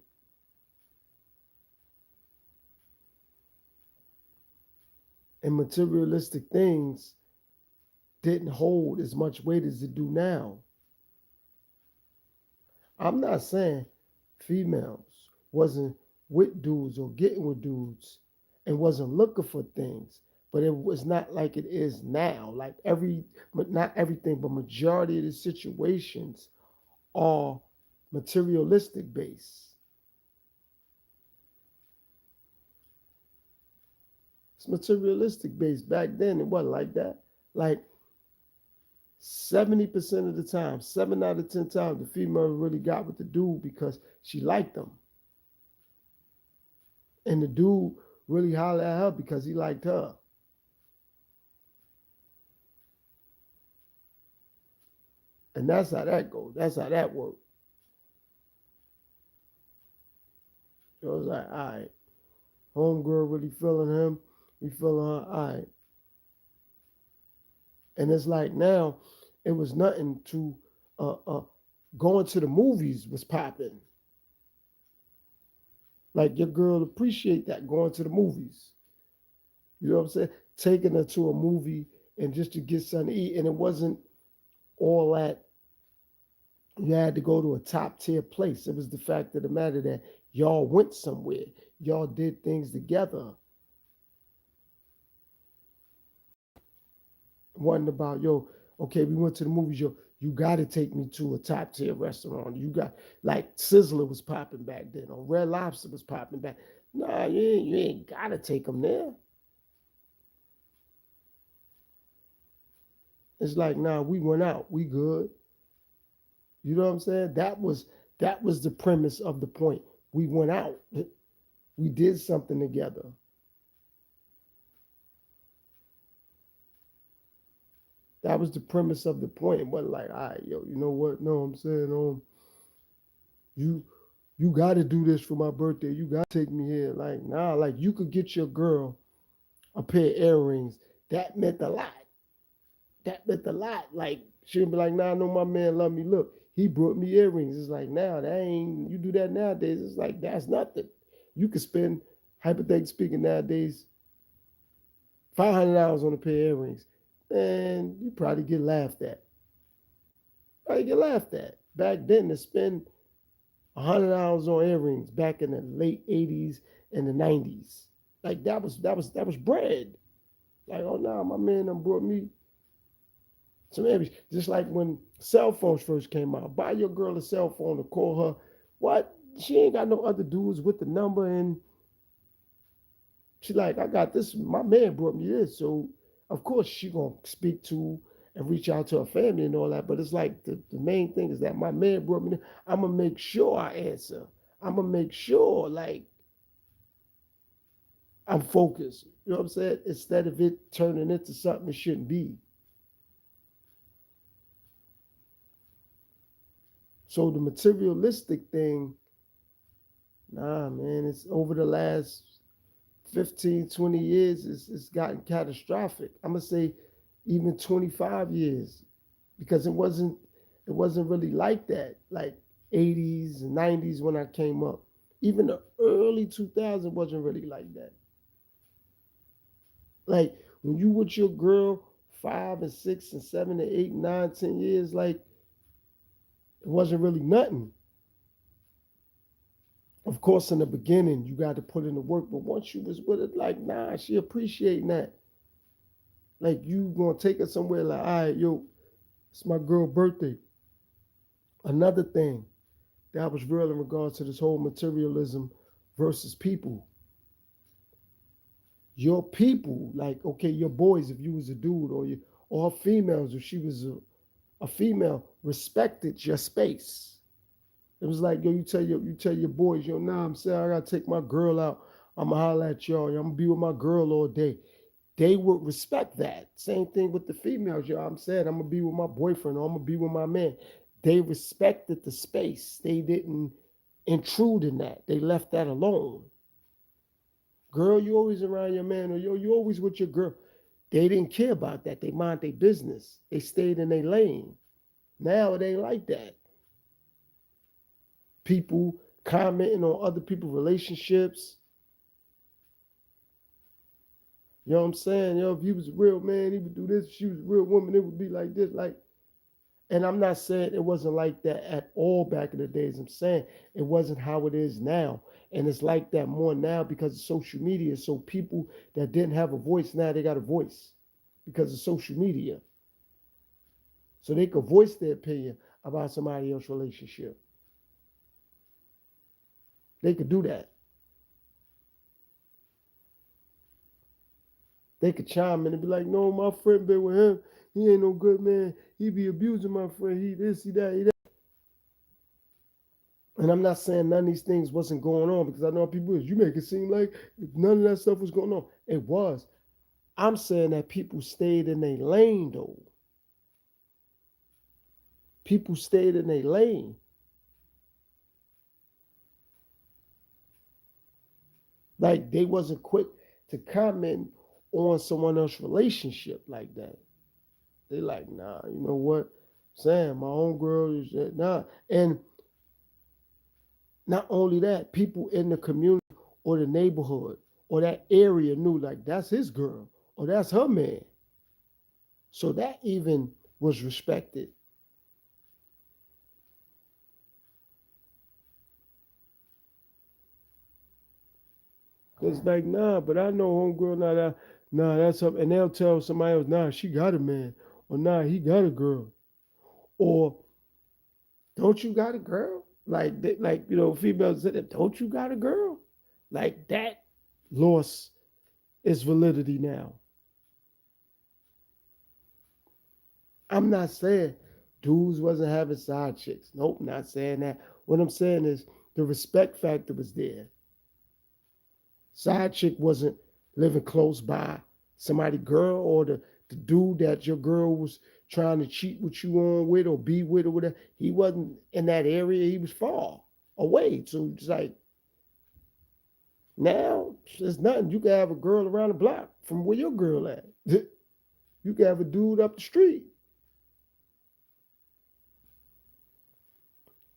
And materialistic things didn't hold as much weight as it do now. I'm not saying females wasn't with dudes or getting with dudes and wasn't looking for things, but it was not like it is now. Like but not everything, but majority of the situations are materialistic based. It's materialistic based. Back then, it wasn't like that. Like 70% of the time, 7 out of 10 times, the female really got with the dude because she liked him. And the dude really hollered at her because he liked her. And that's how that goes. That's how that works. So it was like, all right, homegirl really feeling him. He feeling her, all right. And it's like now, it was nothing to going to the movies was popping. Like your girl appreciate that going to the movies. You know what I'm saying? Taking her to a movie and just to get something to eat. And it wasn't all that you had to go to a top tier place. It was the fact of the matter that y'all went somewhere. Y'all did things together. It wasn't about, yo, okay, we went to the movies, yo, you gotta take me to a top tier restaurant. You got like Sizzler was popping back then, or Red Lobster was popping back. Nah, you ain't gotta take them there. It's like, nah, we went out, we good. You know what I'm saying? That was the premise of the point. We went out. We did something together. That was the premise of the point. It wasn't like, all right, yo, you know what? No, I'm saying, you you got to do this for my birthday. You got to take me here. Like, nah, like you could get your girl a pair of earrings. That meant a lot. That meant a lot. Like, she'd be like, nah, I know my man love me. Look, he brought me earrings. It's like, now, that ain't, you do that nowadays. It's like, that's nothing. You could spend, hypothetically speaking, nowadays, $500 on a pair of earrings. And you probably get laughed at. Probably get laughed at. Back then, to spend $100 on earrings back in the late '80s and the '90s. Like that was bread. Like, oh no, my man done brought me some earrings. Just like when cell phones first came out. Buy your girl a cell phone to call her. What? She ain't got no other dudes with the number, and she like, I got this. My man brought me this. So of course she gonna speak to and reach out to her family and all that. But it's like the main thing is that my man brought me this. I'm gonna make sure I answer. I'm gonna make sure like I'm focused. You know what I'm saying? Instead of it turning into something it shouldn't be. So the materialistic thing, nah, man, it's over the last 15, 20 years, it's gotten catastrophic. I'm gonna say even 25 years, because it wasn't really like that. Like '80s and '90s when I came up. Even the early 2000s wasn't really like that. Like when you with your girl 5 and 6 and 7 and 8 and 9, 10 years, like it wasn't really nothing. Of course, in the beginning, you got to put in the work, but once you was with it, like, nah, she appreciating that. Like, you gonna take her somewhere, like, all right, yo, it's my girl' birthday. Another thing that was real in regards to this whole materialism versus people. Your people, like, okay, your boys, if you was a dude, or females, if she was a female, respected your space. It was like, yo, you tell your boys, yo, nah, I'm saying I gotta take my girl out. I'ma holler at y'all. I'm gonna be with my girl all day. They would respect that. Same thing with the females, yo. I'm saying I'm gonna be with my boyfriend or I'm gonna be with my man. They respected the space. They didn't intrude in that. They left that alone. Girl, you always around your man, or yo, you always with your girl. They didn't care about that. They mind their business. They stayed in their lane. Now it ain't like that. People commenting on other people's relationships. You know what I'm saying? Yo, if he was a real man, he would do this. If she was a real woman, it would be like this. Like, and I'm not saying it wasn't like that at all back in the days. I'm saying it wasn't how it is now. And it's like that more now because of social media. So people that didn't have a voice, now they got a voice because of social media. So they could voice their opinion about somebody else's relationship. They could do that. They could chime in and be like, no, my friend been with him. He ain't no good man. He be abusing my friend. He this, he that, he that. And I'm not saying none of these things wasn't going on, because I know people is, you make it seem like none of that stuff was going on. It was. I'm saying that people stayed in their lane though. People stayed in their lane. Like they wasn't quick to comment on someone else's relationship like that. They like, nah, you know what? Sam, my own girl is that nah. And not only that, people in the community or the neighborhood or that area knew like that's his girl or that's her man. So that even was respected. It's like, nah, but I know homegirl, nah, that's her. And they'll tell somebody else, nah, she got a man. Or nah, he got a girl. Or don't you got a girl? Like, females said, don't you got a girl? Like that lost its validity now. I'm not saying dudes wasn't having side chicks. Nope, not saying that. What I'm saying is The respect factor was there. Side chick wasn't living close by somebody girl, or the dude that your girl was trying to cheat with you on with or be with or whatever. He wasn't in that area. He was far away. So it's like now there's nothing. You can have a girl around the block from where your girl at. You can have a dude up the street.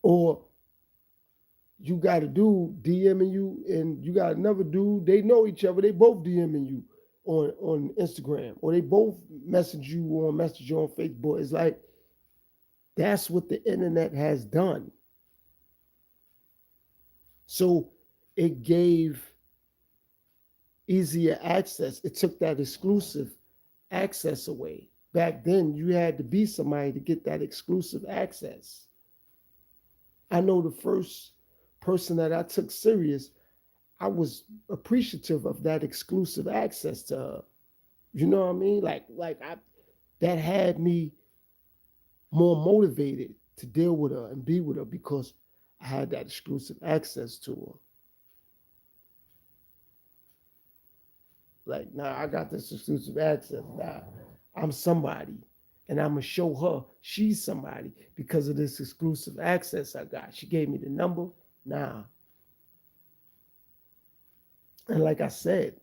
Or you got a dude DMing you and you got another dude, they know each other, they both DMing you on Instagram, or they both message you on Facebook. It's like that's what the internet has done. So it gave easier access. It took that exclusive access away. Back then, you had to be somebody to get that exclusive access. I know the first person that I took serious, I was appreciative of that exclusive access to her. You know what I mean? That had me more motivated to deal with her and be with her because I had that exclusive access to her. Like, nah, I got this exclusive access. Nah, I'm somebody. And I'm going to show her she's somebody because of this exclusive access I got. She gave me the number. Nah. And like I said,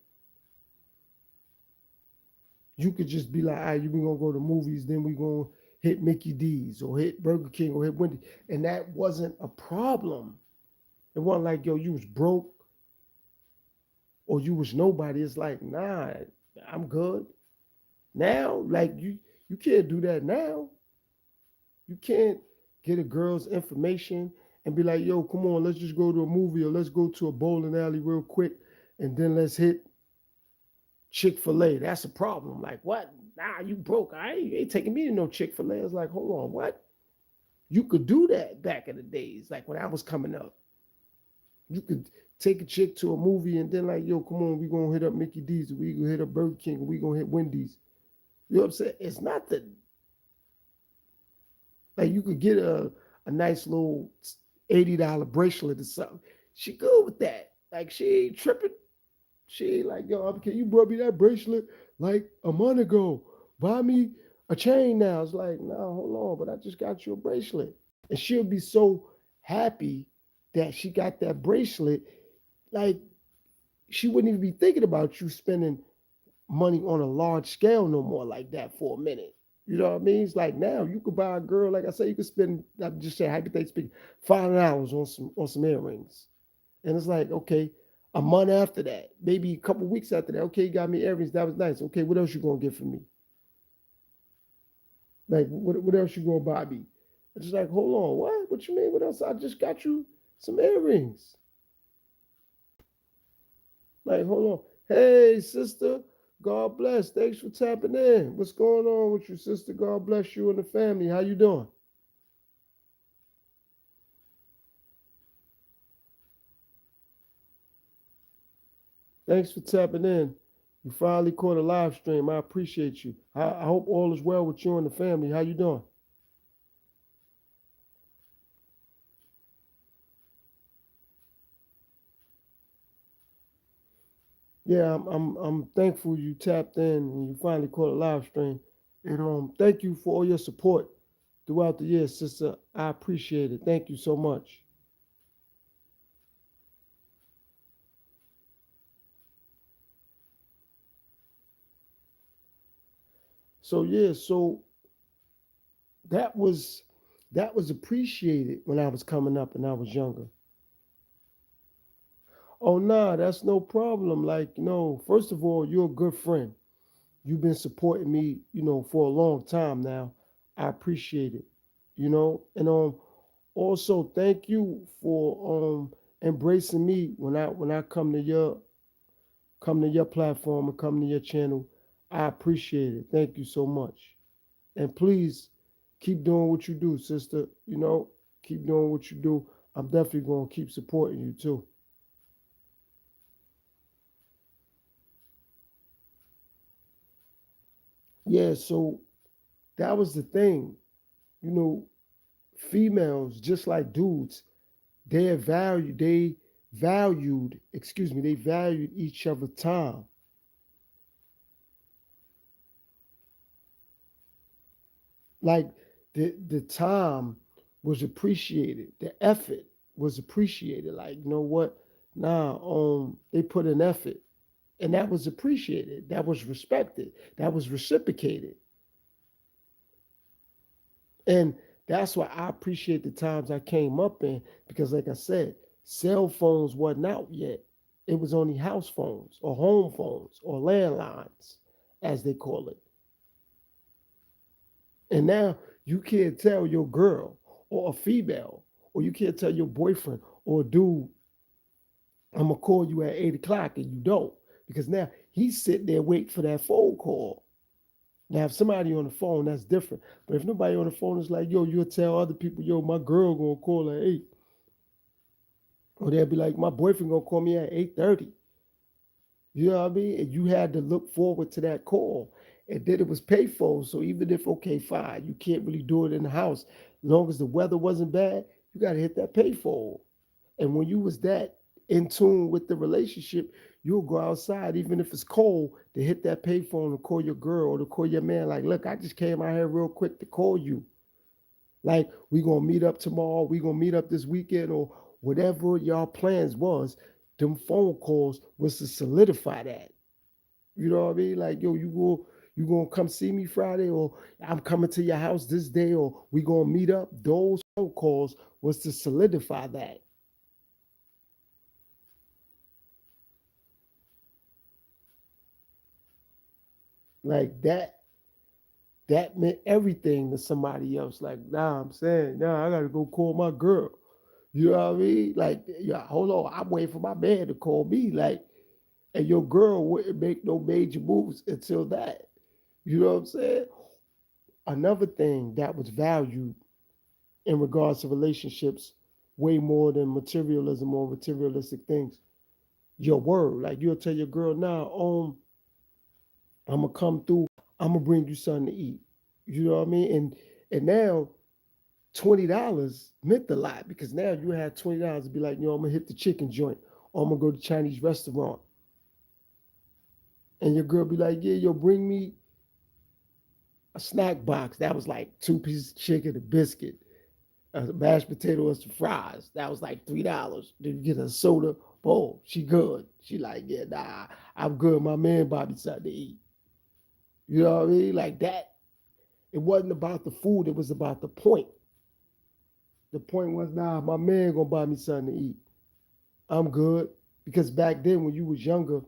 you could just be like, all right, we going to go to movies, then we going to hit Mickey D's or hit Burger King or hit Wendy's. And that wasn't a problem. It wasn't like, yo, you was broke or you was nobody. It's like, nah, I'm good. Now, like you can't do that now. You can't get a girl's information and be like, yo, come on, let's just go to a movie or let's go to a bowling alley real quick and then let's hit Chick-fil-A. That's a problem. Like, what? Nah, you broke. You ain't taking me to no Chick-fil-A. It's like, hold on, what? You could do that back in the days, like when I was coming up. You could take a chick to a movie and then like, yo, come on, we gonna hit up Mickey D's, or we gonna hit up Burger King, or we gonna hit Wendy's. You know what I'm saying? It's not the like you could get a nice little $80 bracelet or something. She good with that. Like she ain't tripping. She ain't like, yo, can you brought me that bracelet like a month ago? Buy me a chain now. It's like, no, hold on, but I just got you a bracelet. And she'll be so happy that she got that bracelet. Like she wouldn't even be thinking about you spending money on a large scale no more like that for a minute. You know what I mean? It's like now you could buy a girl, like I say, you could spend, I'm just saying, hypothetically speaking, $5 on some earrings. And it's like, okay, a month after that, maybe a couple weeks after that, okay, you got me earrings, that was nice. Okay, what else you gonna get for me? Like, what else you gonna buy me? It's just like, hold on, what? What you mean? What else? I just got you some earrings. Like, hold on. Hey, sister, God bless. Thanks for tapping in. What's going on with you, sister? God bless you and the family. How you doing? Thanks for tapping in. You finally caught a live stream. I appreciate you. I hope all is well with you and the family. How you doing? Yeah, I'm thankful you tapped in and you finally caught a live stream. And thank you for all your support throughout the years, sister. I appreciate it. Thank you so much. So yeah, so that was that was appreciated when I was coming up and I was younger. Oh nah, that's no problem. Like, no, first of all, you're a good friend. You've been supporting me, for a long time now. I appreciate it. And also thank you for embracing me when I come to your platform and come to your channel. I appreciate it. Thank you so much. And please keep doing what you do, sister. Keep doing what you do. I'm definitely going to keep supporting you too. Yeah, so that was the thing. You know, females, just like dudes, they valued each other's time. Like the time was appreciated, the effort was appreciated. Like, you know what? Nah, they put an effort, and that was appreciated. That was respected. That was reciprocated. And that's why I appreciate the times I came up in because, like I said, cell phones wasn't out yet. It was only house phones or home phones or landlines, as they call it. And now you can't tell your girl or a female, or you can't tell your boyfriend or a dude, I'm gonna call you at 8 o'clock, and you don't. Because now he's sitting there waiting for that phone call. Now, if somebody on the phone, that's different. But if nobody on the phone is like, yo, you'll tell other people, yo, my girl gonna call at 8. Or they'll be like, my boyfriend gonna call me at 8:30. You know what I mean? And you had to look forward to that call. And then it was payphone. So even if, okay, fine, you can't really do it in the house, as long as the weather wasn't bad, you gotta hit that payphone. And when you was that in tune with the relationship, you'll go outside, even if it's cold, to hit that payphone and call your girl or to call your man, like, look, I just came out here real quick to call you. Like, we gonna meet up tomorrow, we gonna meet up this weekend, or whatever y'all plans was, them phone calls was to solidify that. You know what I mean? Like, yo, you gonna come see me Friday, or I'm coming to your house this day, or we gonna meet up. Those phone calls was to solidify that. Like that meant everything to somebody else. Like, nah, I'm saying, nah, I gotta go call my girl. You know what I mean? Like, yeah, hold on, I'm waiting for my man to call me. Like, and your girl wouldn't make no major moves until that. You know what I'm saying? Another thing that was valued in regards to relationships, way more than materialism or materialistic things, your word. Like, you'll tell your girl, nah, I'm gonna come through. I'm gonna bring you something to eat. You know what I mean? And now $20 meant a lot because now you had $20 to be like, I'm gonna hit the chicken joint, or I'm gonna go to Chinese restaurant, and your girl be like, yeah, yo, bring me a snack box. That was like two pieces of chicken, a biscuit, a mashed potato, and some fries. That was like $3. Then you get a soda. Boom, she good. She like, yeah, nah, I'm good. My man bought me something to eat. You know what I mean? Like that. It wasn't about the food. It was about the point. The point was, nah, my man gonna buy me something to eat. I'm good. Because back then, when you was younger,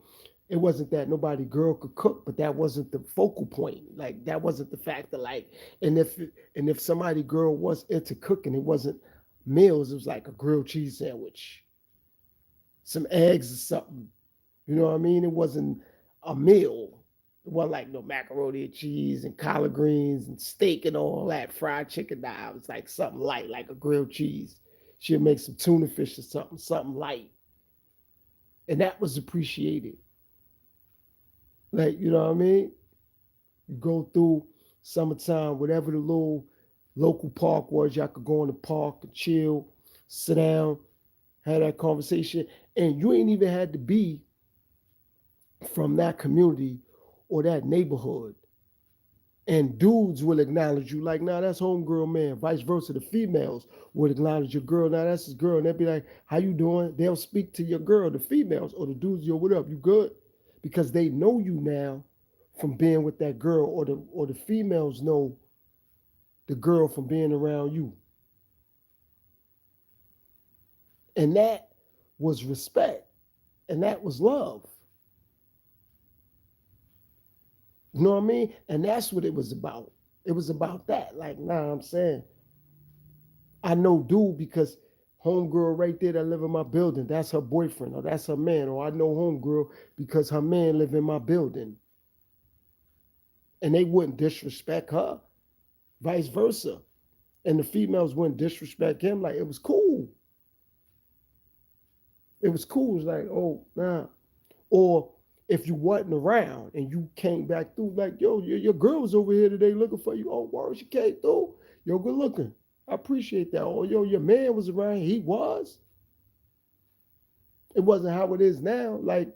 it wasn't that nobody girl could cook, but that wasn't the focal point. Like that wasn't the factor. Like, and if somebody girl was into cooking, it wasn't meals. It was like a grilled cheese sandwich, some eggs or something. You know what I mean? It wasn't a meal. It wasn't like no macaroni and cheese and collard greens and steak and all that fried chicken. Nah, it was like something light, like a grilled cheese. She'll make some tuna fish or something, something light. And that was appreciated. Like, you know what I mean? You go through summertime, whatever the little local park was, y'all could go in the park and chill, sit down, have that conversation. And you ain't even had to be from that community or that neighborhood. And dudes will acknowledge you like, nah, that's homegirl man. Vice versa, the females would acknowledge your girl, nah, that's his girl. And they'll be like, how you doing? They'll speak to your girl, the females, or the dudes, yo, what up? You good? Because they know you now from being with that girl, or the females know the girl from being around you. And that was respect. And that was love. You know what I mean? And that's what it was about. It was about that. Like, nah, I'm saying, I know dude because homegirl right there that live in my building, that's her boyfriend or that's her man. Or I know homegirl because her man live in my building. And they wouldn't disrespect her, vice versa. And the females wouldn't disrespect him. Like, it was cool. It was cool. It's like, oh, nah. Or if you wasn't around and you came back through, like, yo, your girl was over here today looking for you. Oh, word, she came through. Yo, good looking. I appreciate that. Or yo, your man was around. He was. It wasn't how it is now. Like,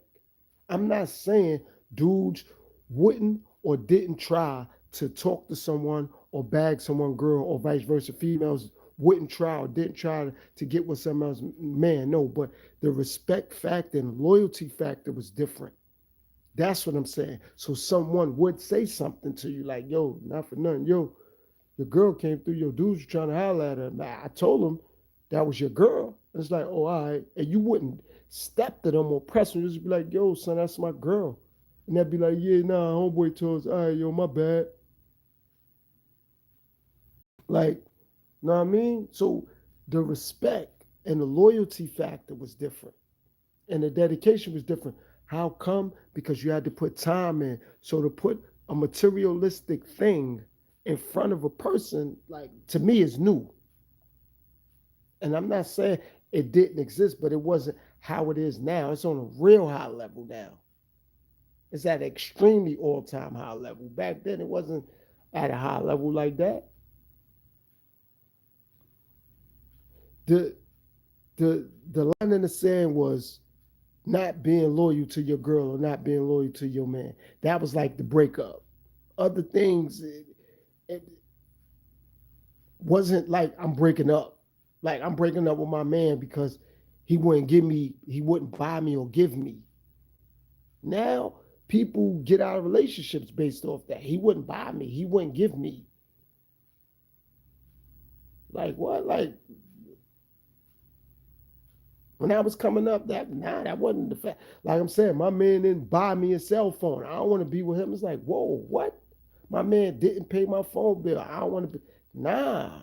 I'm not saying dudes wouldn't or didn't try to talk to someone or bag someone girl or vice versa. Females wouldn't try or didn't try to get with someone else man. No, but the respect factor and loyalty factor was different. That's what I'm saying. So someone would say something to you like, yo, not for nothing, yo, your girl came through, your dudes were trying to holler at her. I told him that was your girl. And it's like, oh, all right. And you wouldn't step to them or press them. You just be like, yo, son, that's my girl. And they'd be like, yeah, nah, homeboy told us, all right, yo, my bad. Like, you know what I mean? So the respect and the loyalty factor was different. And the dedication was different. How come? Because you had to put time in. So to put a materialistic thing in front of a person, like to me, is new. And I'm not saying it didn't exist, but it wasn't how it is now. It's on a real high level now. It's at an extremely all-time high level. Back then, it wasn't at a high level like that. The the line in the sand was not being loyal to your girl or not being loyal to your man. That was like the breakup. Other things, it wasn't like I'm breaking up. Like I'm breaking up with my man because he wouldn't buy me or give me. Now people get out of relationships based off that. He wouldn't buy me, he wouldn't give me. Like what? Like when I was coming up, that wasn't the fact. Like I'm saying, my man didn't buy me a cell phone. I don't want to be with him. It's like, whoa, what? My man didn't pay my phone bill. I don't want to be. Nah,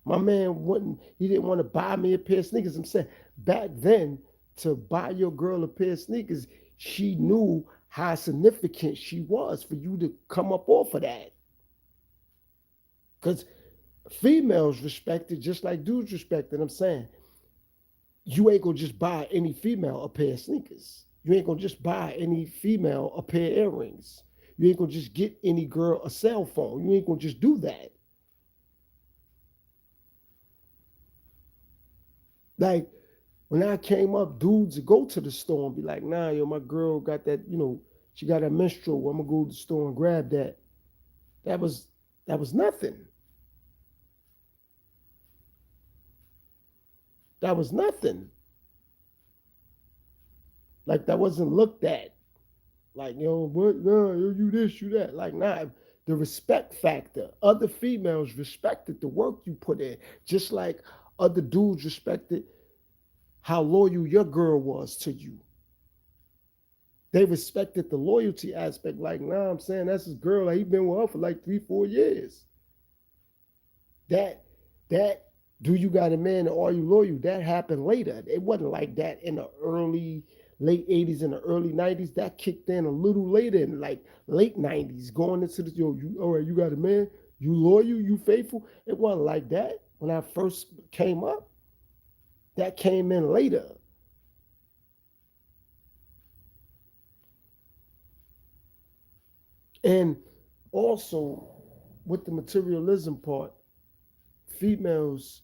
my man wouldn't. He didn't want to buy me a pair of sneakers. I'm saying back then, to buy your girl a pair of sneakers, she knew how significant she was for you to come up off of that. Because females respect it just like dudes respect it. I'm saying you ain't gonna just buy any female a pair of sneakers. You ain't gonna just buy any female a pair of earrings. You ain't gonna just get any girl a cell phone. You ain't gonna just do that. Like when I came up, dudes would go to the store and be like, nah, yo, my girl got that, she got a menstrual. I'm gonna go to the store and grab that. That was that was nothing. That was nothing. Like that wasn't looked at. Like, what? No, you this, you that. Like, nah, the respect factor. Other females respected the work you put in, just like other dudes respected how loyal your girl was to you. They respected the loyalty aspect. Like, nah, I'm saying that's his girl. Like, he been with her for like 3, 4 years. That, that, do you got a man or are you loyal? That happened later. It wasn't like that in the late 80s and the early 90s. That kicked in a little later in like late 90s, going into the, all right, you got a man, you loyal, you faithful. It wasn't like that when I first came up. That came in later. And also with the materialism part, females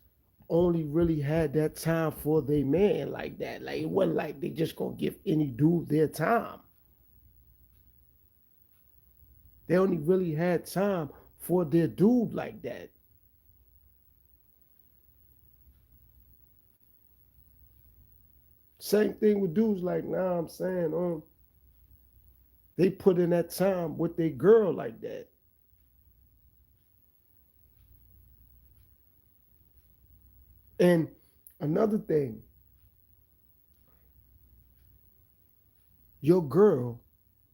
only really had that time for their man like that. Like it wasn't like they just gonna give any dude their time. They only really had time for their dude like that. Same thing with dudes like, nah, I'm saying, they put in that time with their girl like that. And another thing, your girl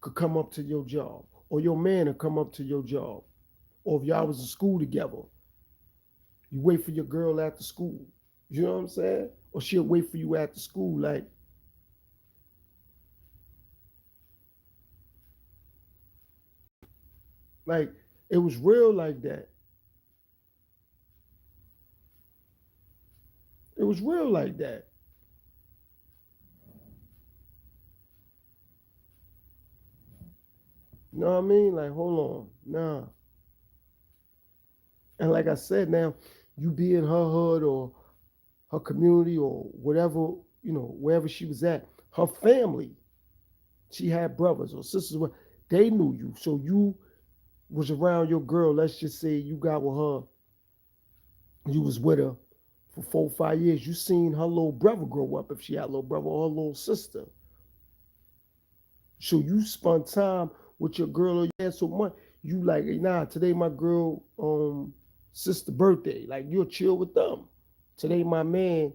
could come up to your job, or your man would come up to your job, or if y'all was in school together, you wait for your girl after school. You know what I'm saying? Or she'll wait for you after school. Like it was real like that. It was real like that. You know what I mean? Like, hold on, nah. And like I said, now you be in her hood or her community or whatever, wherever she was at, her family, she had brothers or sisters, they knew you. So you was around your girl. Let's just say you got with her, you was with her for 4 or 5 years. You seen her little brother grow up if she had a little brother or her little sister. So you spent time with your girl or you had so much. You like, hey, nah, today my girl sister birthday. Like you'll chill with them. Today my man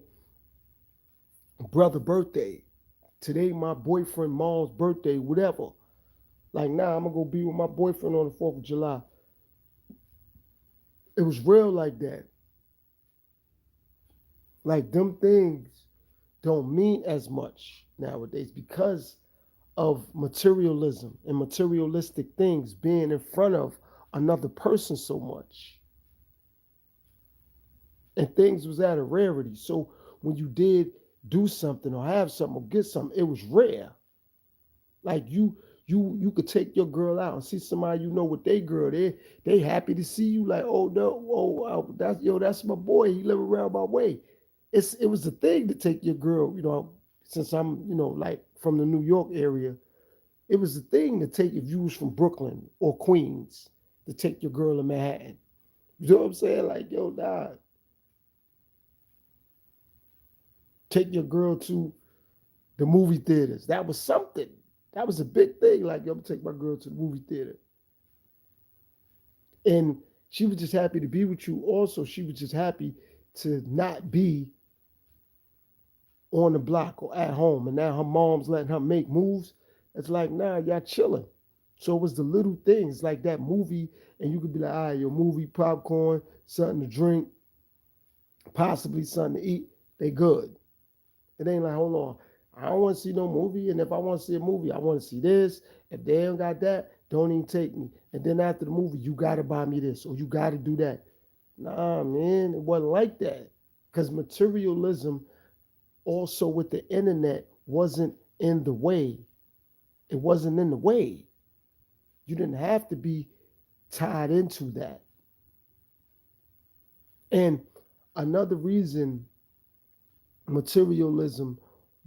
brother birthday. Today my boyfriend mom's birthday, whatever. Like, nah, I'm gonna go be with my boyfriend on the 4th of July. It was real like that. Like them things don't mean as much nowadays because of materialism and materialistic things being in front of another person so much. And things was at a rarity. So when you did do something or have something or get something, it was rare. Like you could take your girl out and see somebody with they girl. They happy to see you. Like, oh no, that's my boy. He live around my way. It was a thing to take your girl. Since I'm like from the New York area, it was a thing to take if you was from Brooklyn or Queens to take your girl to Manhattan. You know what I'm saying? Like, yo, nah, take your girl to the movie theaters. That was something. That was a big thing. Like, yo, I'm gonna take my girl to the movie theater. And she was just happy to be with you. Also, she was just happy to not be on the block or at home. And now her mom's letting her make moves. It's like, nah, y'all chilling. So it was the little things like that movie, and you could be like, all right, your movie, popcorn, something to drink, possibly something to eat. They good. It ain't like, hold on, I don't want to see no movie, and if I want to see a movie, I want to see this. If they don't got that, don't even take me. And then after the movie, you gotta buy me this or you gotta do that. Nah, man, it wasn't like that. Because materialism, also with the internet, wasn't in the way. It wasn't in the way. You didn't have to be tied into that. And another reason materialism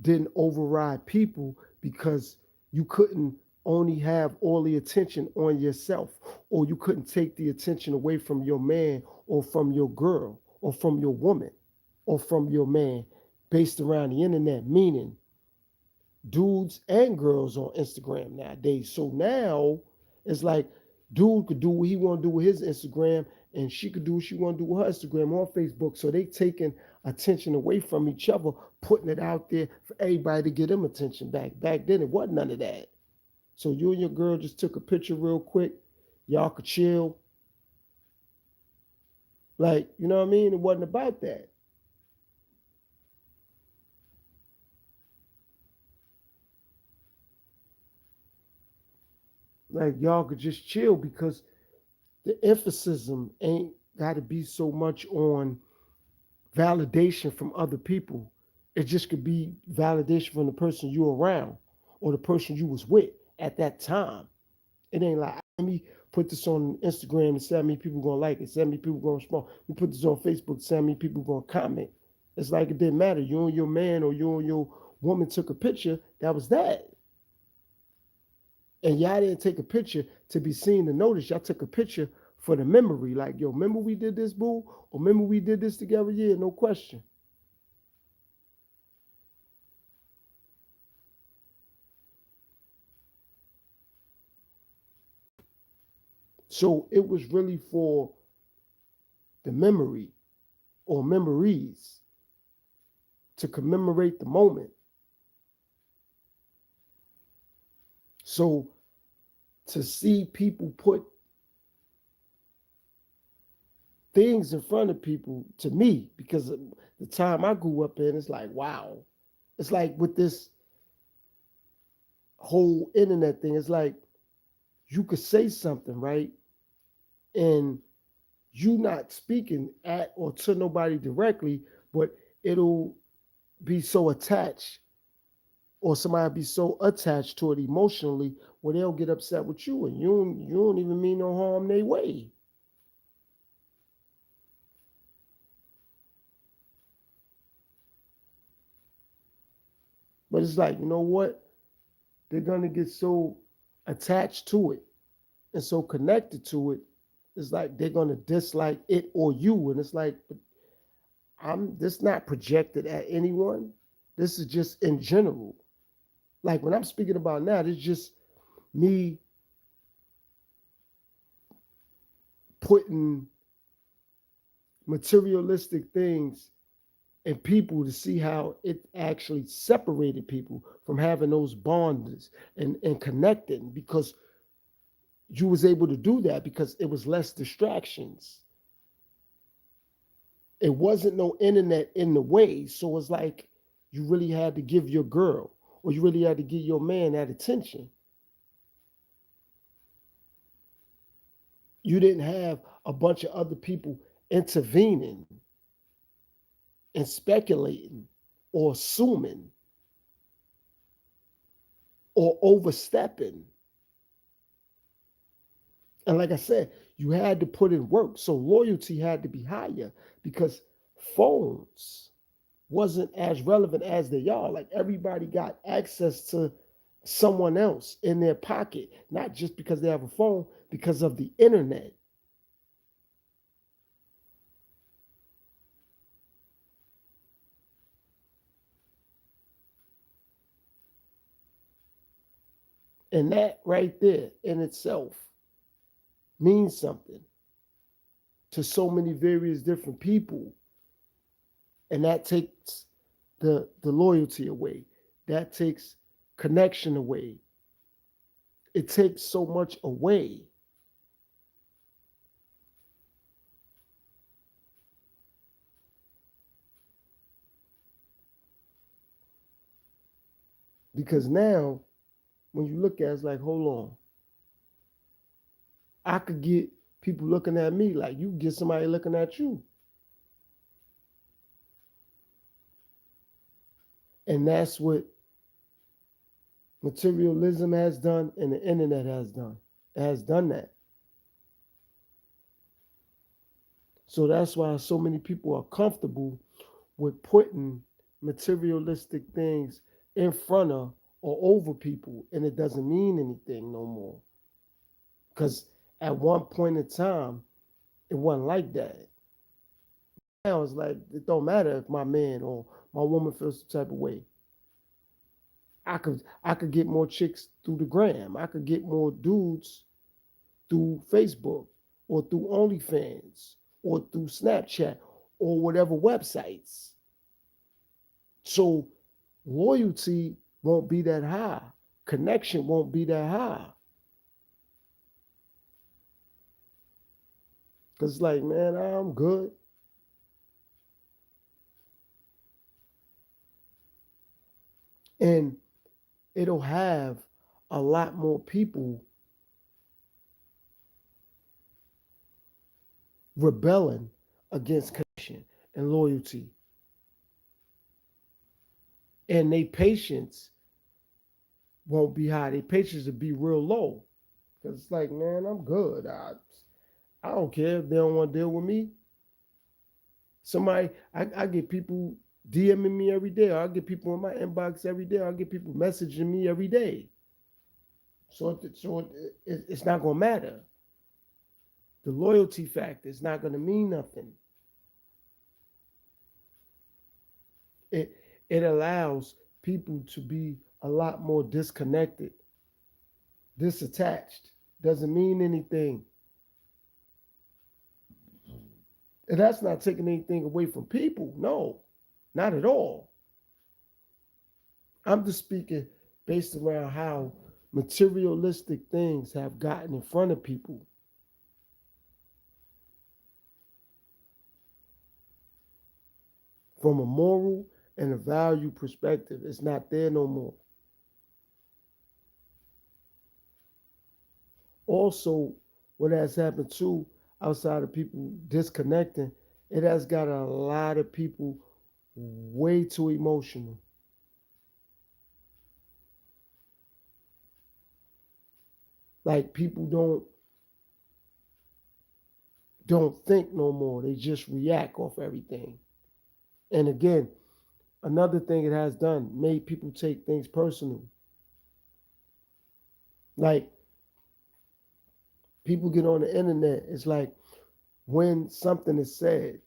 didn't override people because you couldn't only have all the attention on yourself, or you couldn't take the attention away from your man or from your girl or from your woman or from your man based around the internet, meaning dudes and girls on Instagram nowadays. So now it's like dude could do what he want to do with his Instagram, and she could do what she want to do with her Instagram or Facebook. So they taking attention away from each other, putting it out there for everybody to get them attention back. Back then it wasn't none of that. So you and your girl just took a picture real quick. Y'all could chill. Like, you know what I mean? It wasn't about that. Like y'all could just chill because the emphasis ain't got to be so much on validation from other people. It just could be validation from the person you around or the person you was with at that time. It ain't like let me put this on Instagram and see how many people gonna like it, see how many people gonna respond. We put this on Facebook, see how many people gonna comment. It's like it didn't matter. You and your man or you and your woman took a picture. That was that. And y'all didn't take a picture to be seen to notice. Y'all took a picture for the memory. Like, yo, remember we did this, boo? Or remember we did this together? Yeah, no question. So it was really for the memory or memories to commemorate the moment. So to see people put things in front of people, to me, because of the time I grew up in, it's like, wow. It's like with this whole internet thing, it's like you could say something, right? And you not speaking at or to nobody directly, but it'll be so attached or somebody be so attached to it emotionally where they'll get upset with you and you don't even mean no harm their way. But it's like, you know what? They're gonna get so attached to it and so connected to it. It's like they're gonna dislike it or you. And it's like, I'm this not projected at anyone. This is just in general. Like when I'm speaking about now, it's just me putting materialistic things in people to see how it actually separated people from having those bonds and connecting because you was able to do that because it was less distractions. It wasn't no internet in the way. So it's like you really had to give your girl or you really had to give your man that attention. You didn't have a bunch of other people intervening and speculating or assuming or overstepping. And like I said, you had to put in work. So loyalty had to be higher because phones wasn't as relevant as they are. Like everybody got access to someone else in their pocket, not just because they have a phone, because of the internet. And that right there in itself means something to so many various different people. And that takes the loyalty away. That takes connection away. It takes so much away because now when you look at it, it's like, hold on, I could get people looking at me like you get somebody looking at you. And that's what materialism has done and the internet has done. It has done that. So that's why so many people are comfortable with putting materialistic things in front of or over people, and it doesn't mean anything no more. Because at one point in time, it wasn't like that. Now it's like it don't matter if my man or my woman feels the type of way. I could get more chicks through the gram. I could get more dudes through Facebook or through OnlyFans or through Snapchat or whatever websites. So loyalty won't be that high. Connection won't be that high. Cause it's like, man, I'm good. And it'll have a lot more people rebelling against connection and loyalty. And their patience won't be high. Their patience will be real low. Cause it's like, man, I'm good. I don't care if they don't want to deal with me. I get people DMing me every day. Or I get people in my inbox every day. I get people messaging me every day. It's not gonna matter. The loyalty factor is not gonna mean nothing. It it allows people to be a lot more disconnected, disattached. Doesn't mean anything. And that's not taking anything away from people. No, not at all. I'm just speaking based around how materialistic things have gotten in front of people from a moral and a value perspective. It's not there no more. Also, what has happened too, outside of people disconnecting, it has got a lot of people way too emotional. Like people don't think no more. They just react off everything. And again, Another thing it has done, made people take things personal. Like people get on the internet, it's like when something is said,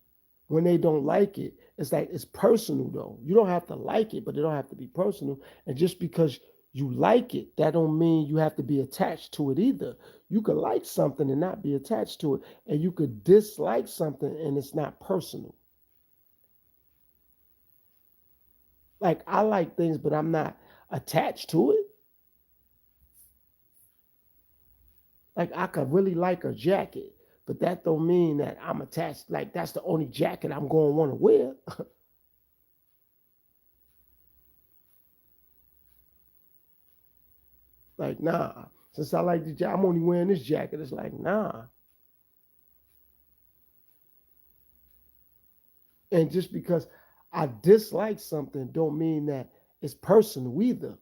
when they don't like it, it's like it's personal though. You don't have to like it, but it don't have to be personal. And just because you like it, that don't mean you have to be attached to it either. You could like something and not be attached to it, and you could dislike something and it's not personal. Like I like things, but I'm not attached to it. Like I could really like a jacket, but that don't mean that I'm attached. Like that's the only jacket I'm going to want to wear. Like nah, since I like the jacket, I'm only wearing this jacket. It's like nah. And just because I dislike something, don't mean that it's personal either.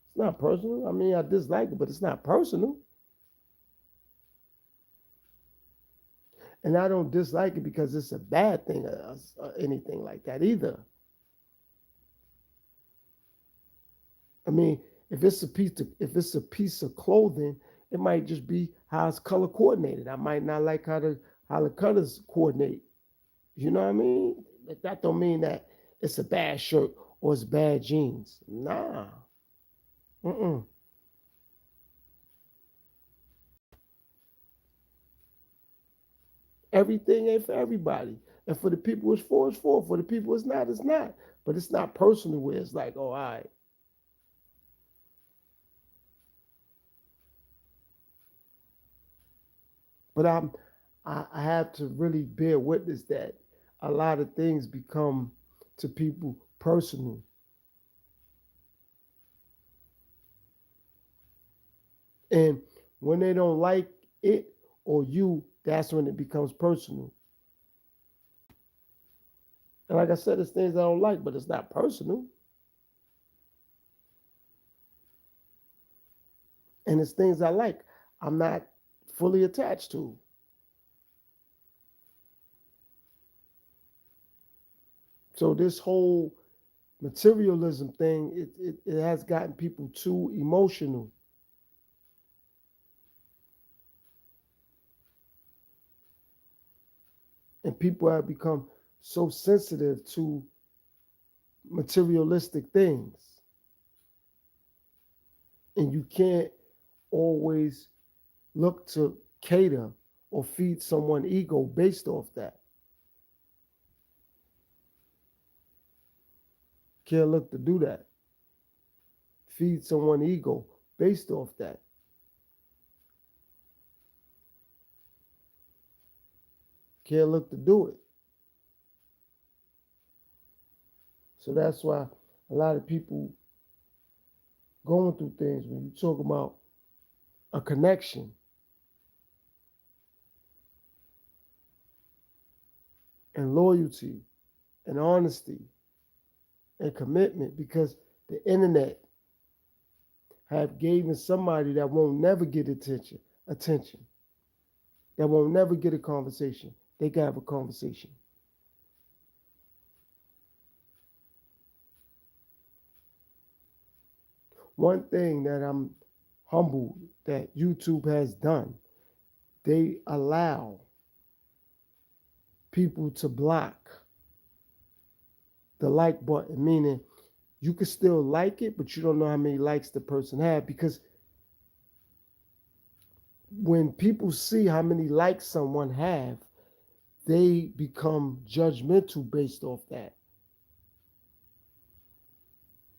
It's not personal. I mean, I dislike it, but it's not personal. And I don't dislike it because it's a bad thing or anything like that either. I mean, if it's a piece of clothing, it might just be how it's color coordinated. I might not like how the colors coordinate. You know what I mean? But that don't mean that it's a bad shirt or it's bad jeans. Nah. Mm-mm. Everything ain't for everybody. And for the people it's for, it's for. For the people it's not, it's not. But it's not personal where it's like, oh, all right. But I have to really bear witness that a lot of things become to people personal. And when they don't like it or you, that's when it becomes personal. And like I said, it's things I don't like, but it's not personal. And it's things I like. I'm not fully attached to. So this whole materialism thing, it has gotten people too emotional. And people have become so sensitive to materialistic things. And you can't always look to cater or feed someone ego based off that. Can't look to do that. Feed someone ego based off that. Can't look to do it. So that's why a lot of people going through things when you talk about a connection and loyalty and honesty and commitment because the internet have given somebody that won't never get attention, that won't never get a conversation. They can have a conversation. One thing that I'm humbled that YouTube has done, they allow people to block the like button, meaning you can still like it, but you don't know how many likes the person had because when people see how many likes someone have, they become judgmental based off that.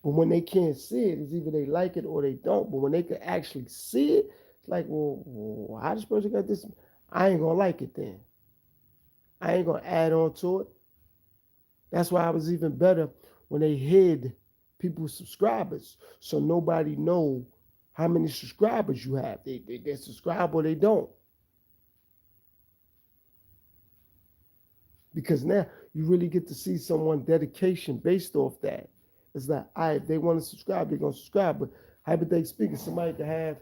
But when they can't see it, it's either they like it or they don't. But when they can actually see it, it's like, well, how this person got this? I ain't gonna like it then. I ain't gonna add on to it. That's why it was even better when they hid people's subscribers, so nobody know how many subscribers you have. They subscribe or they don't. Because now you really get to see someone dedication based off that. It's like, all right, if they want to subscribe, they're gonna subscribe. But hypothetically speaking, somebody could have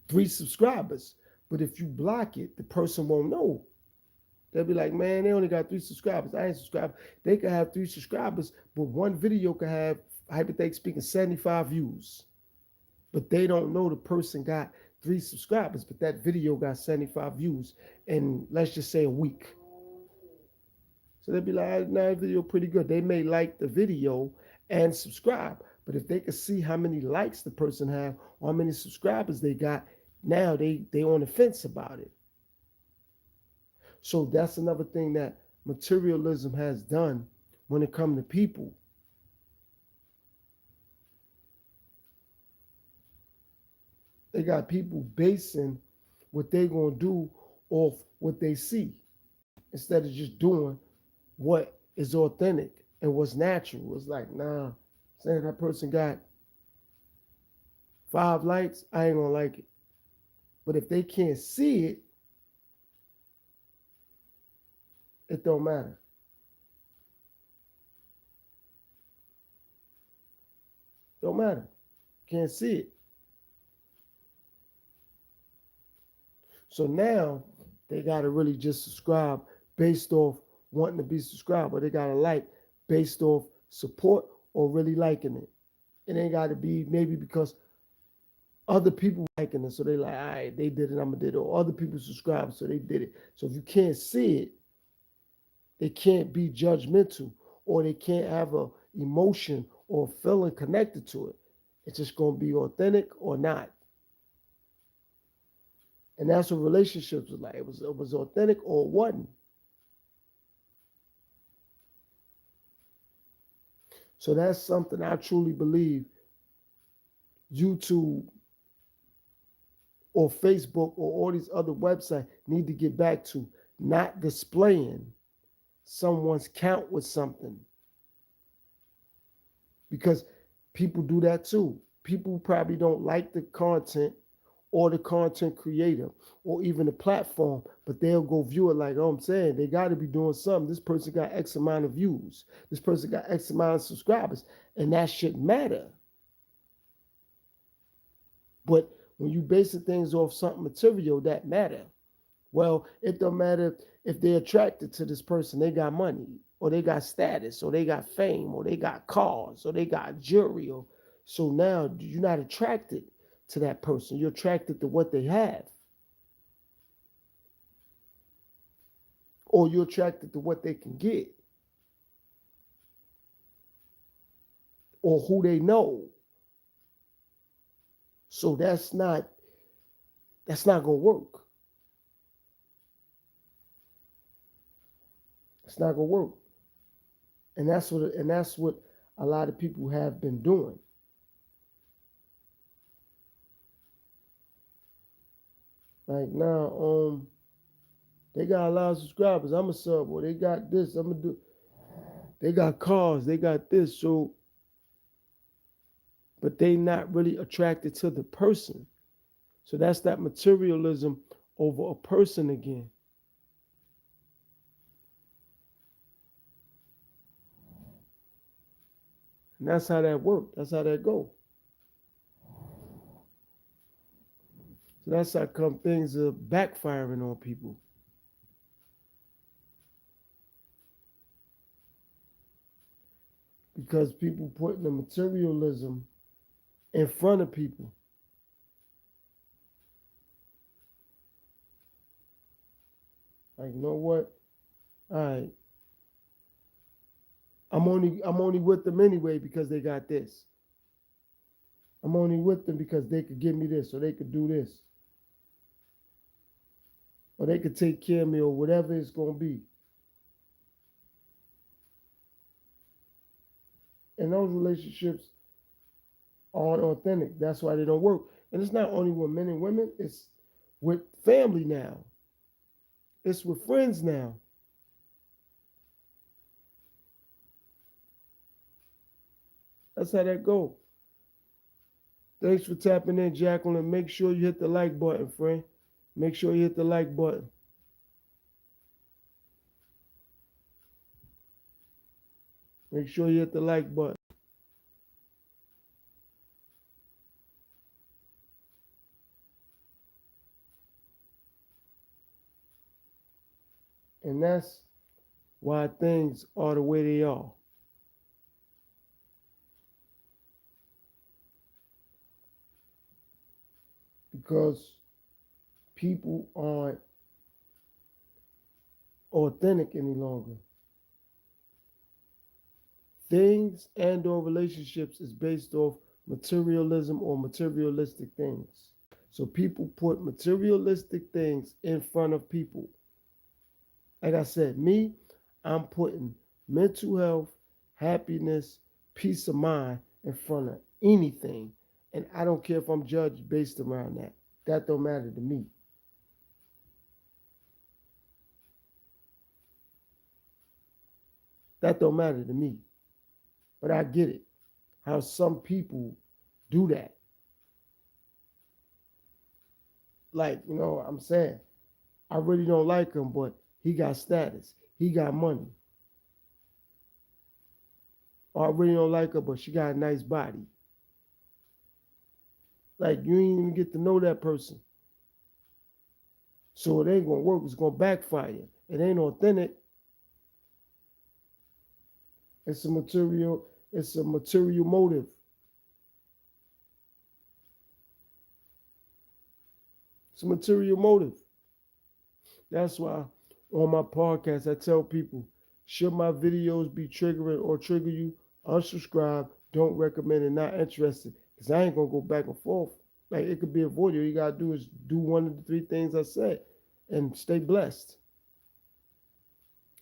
3 subscribers, But if you block it, the person won't know. They'll be like, man, they only got 3 subscribers. I ain't subscribed. They could have 3 subscribers, but one video could have, hypothetically speaking, 75 views. But they don't know the person got 3 subscribers, but that video got 75 views in, let's just say, a week. So they'd be like, nah, that video pretty good. They may like the video and subscribe. But if they could see how many likes the person have or how many subscribers they got, now they on the fence about it. So that's another thing that materialism has done when it comes to people. They got people basing what they're going to do off what they see instead of just doing what is authentic and what's natural. It's like, nah, saying that person got 5 likes, I ain't going to like it. But if they can't see it, it don't matter. Don't matter. Can't see it. So now they got to really just subscribe based off wanting to be subscribed, or they got to like based off support or really liking it. It ain't got to be maybe because other people liking it, so they like, all right, they did it, I'm gonna do it. Or other people subscribe, so they did it. So if you can't see it, they can't be judgmental, or they can't have a emotion or feeling connected to it. It's just gonna be authentic or not. And that's what relationships was like. It was authentic or it wasn't. So that's something I truly believe YouTube or Facebook or all these other websites need to get back to, not displaying someone's count with something. Because people do that too. People probably don't like the content or the content creator or even the platform, but they'll go view it like, oh, I'm saying they got to be doing something. This person got X amount of views. This person got X amount of subscribers, and that shouldn't matter. But when you basing things off something material, that matter. Well, it don't matter if they're attracted to this person. They got money, or they got status, or they got fame, or they got cars, or they got jewelry. Or so now you're not attracted to that person. You're attracted to what they have, or you're attracted to what they can get, or who they know. So that's not gonna work. It's not gonna work. And that's what a lot of people have been doing. Like now, they got a lot of subscribers. I'm a sub, or they got this. I'm gonna do. They got cars. They got this. So, but they not really attracted to the person. So that's that materialism over a person again. And that's how that works. That's how that go. So that's how come things are backfiring on people. Because people putting the materialism in front of people. Like, you know what? All right. I'm only with them anyway because they got this. I'm only with them because they could give me this, or they could do this, or they could take care of me, or whatever it's gonna be. And those relationships aren't authentic. That's why they don't work. And it's not only with men and women, it's with family now. It's with friends now. That's how that go. Thanks for tapping in, Jacqueline. Make sure you hit the like button, friend. Make sure you hit the like button. Make sure you hit the like button. And that's why things are the way they are. Because people aren't authentic any longer. Things and or relationships is based off materialism or materialistic things. So people put materialistic things in front of people. Like I said, me, I'm putting mental health, happiness, peace of mind in front of anything. And I don't care if I'm judged based around that. That don't matter to me. That don't matter to me. But I get it. How some people do that. Like, I'm saying, I really don't like him, but he got status. He got money. Or I really don't like her, but she got a nice body. Like, you ain't even get to know that person. So it ain't gonna work. It's gonna backfire. It ain't authentic. It's a material. It's a material motive. It's a material motive. That's why on my podcast I tell people, should my videos be triggering or trigger you, unsubscribe, don't recommend, and not interested. Because I ain't gonna go back and forth. Like it could be avoided. All you gotta do is do one of the three things I said and stay blessed.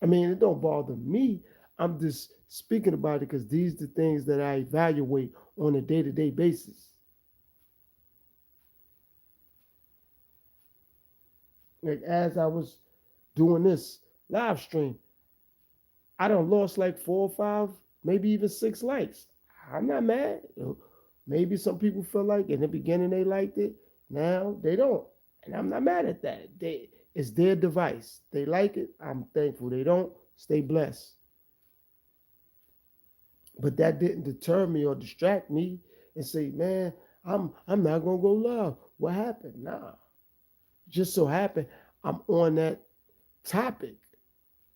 I mean, it don't bother me. I'm just speaking about it because these are the things that I evaluate on a day-to-day basis. Like as I was doing this live stream, I done lost like 4 or 5, maybe even 6 likes. I'm not mad. Maybe some people feel like in the beginning they liked it. Now they don't. And I'm not mad at that. It's their device. They like it. I'm thankful. They don't. Stay blessed. But that didn't deter me or distract me and say, man, I'm not gonna go live. What happened? Nah. Just so happened I'm on that topic.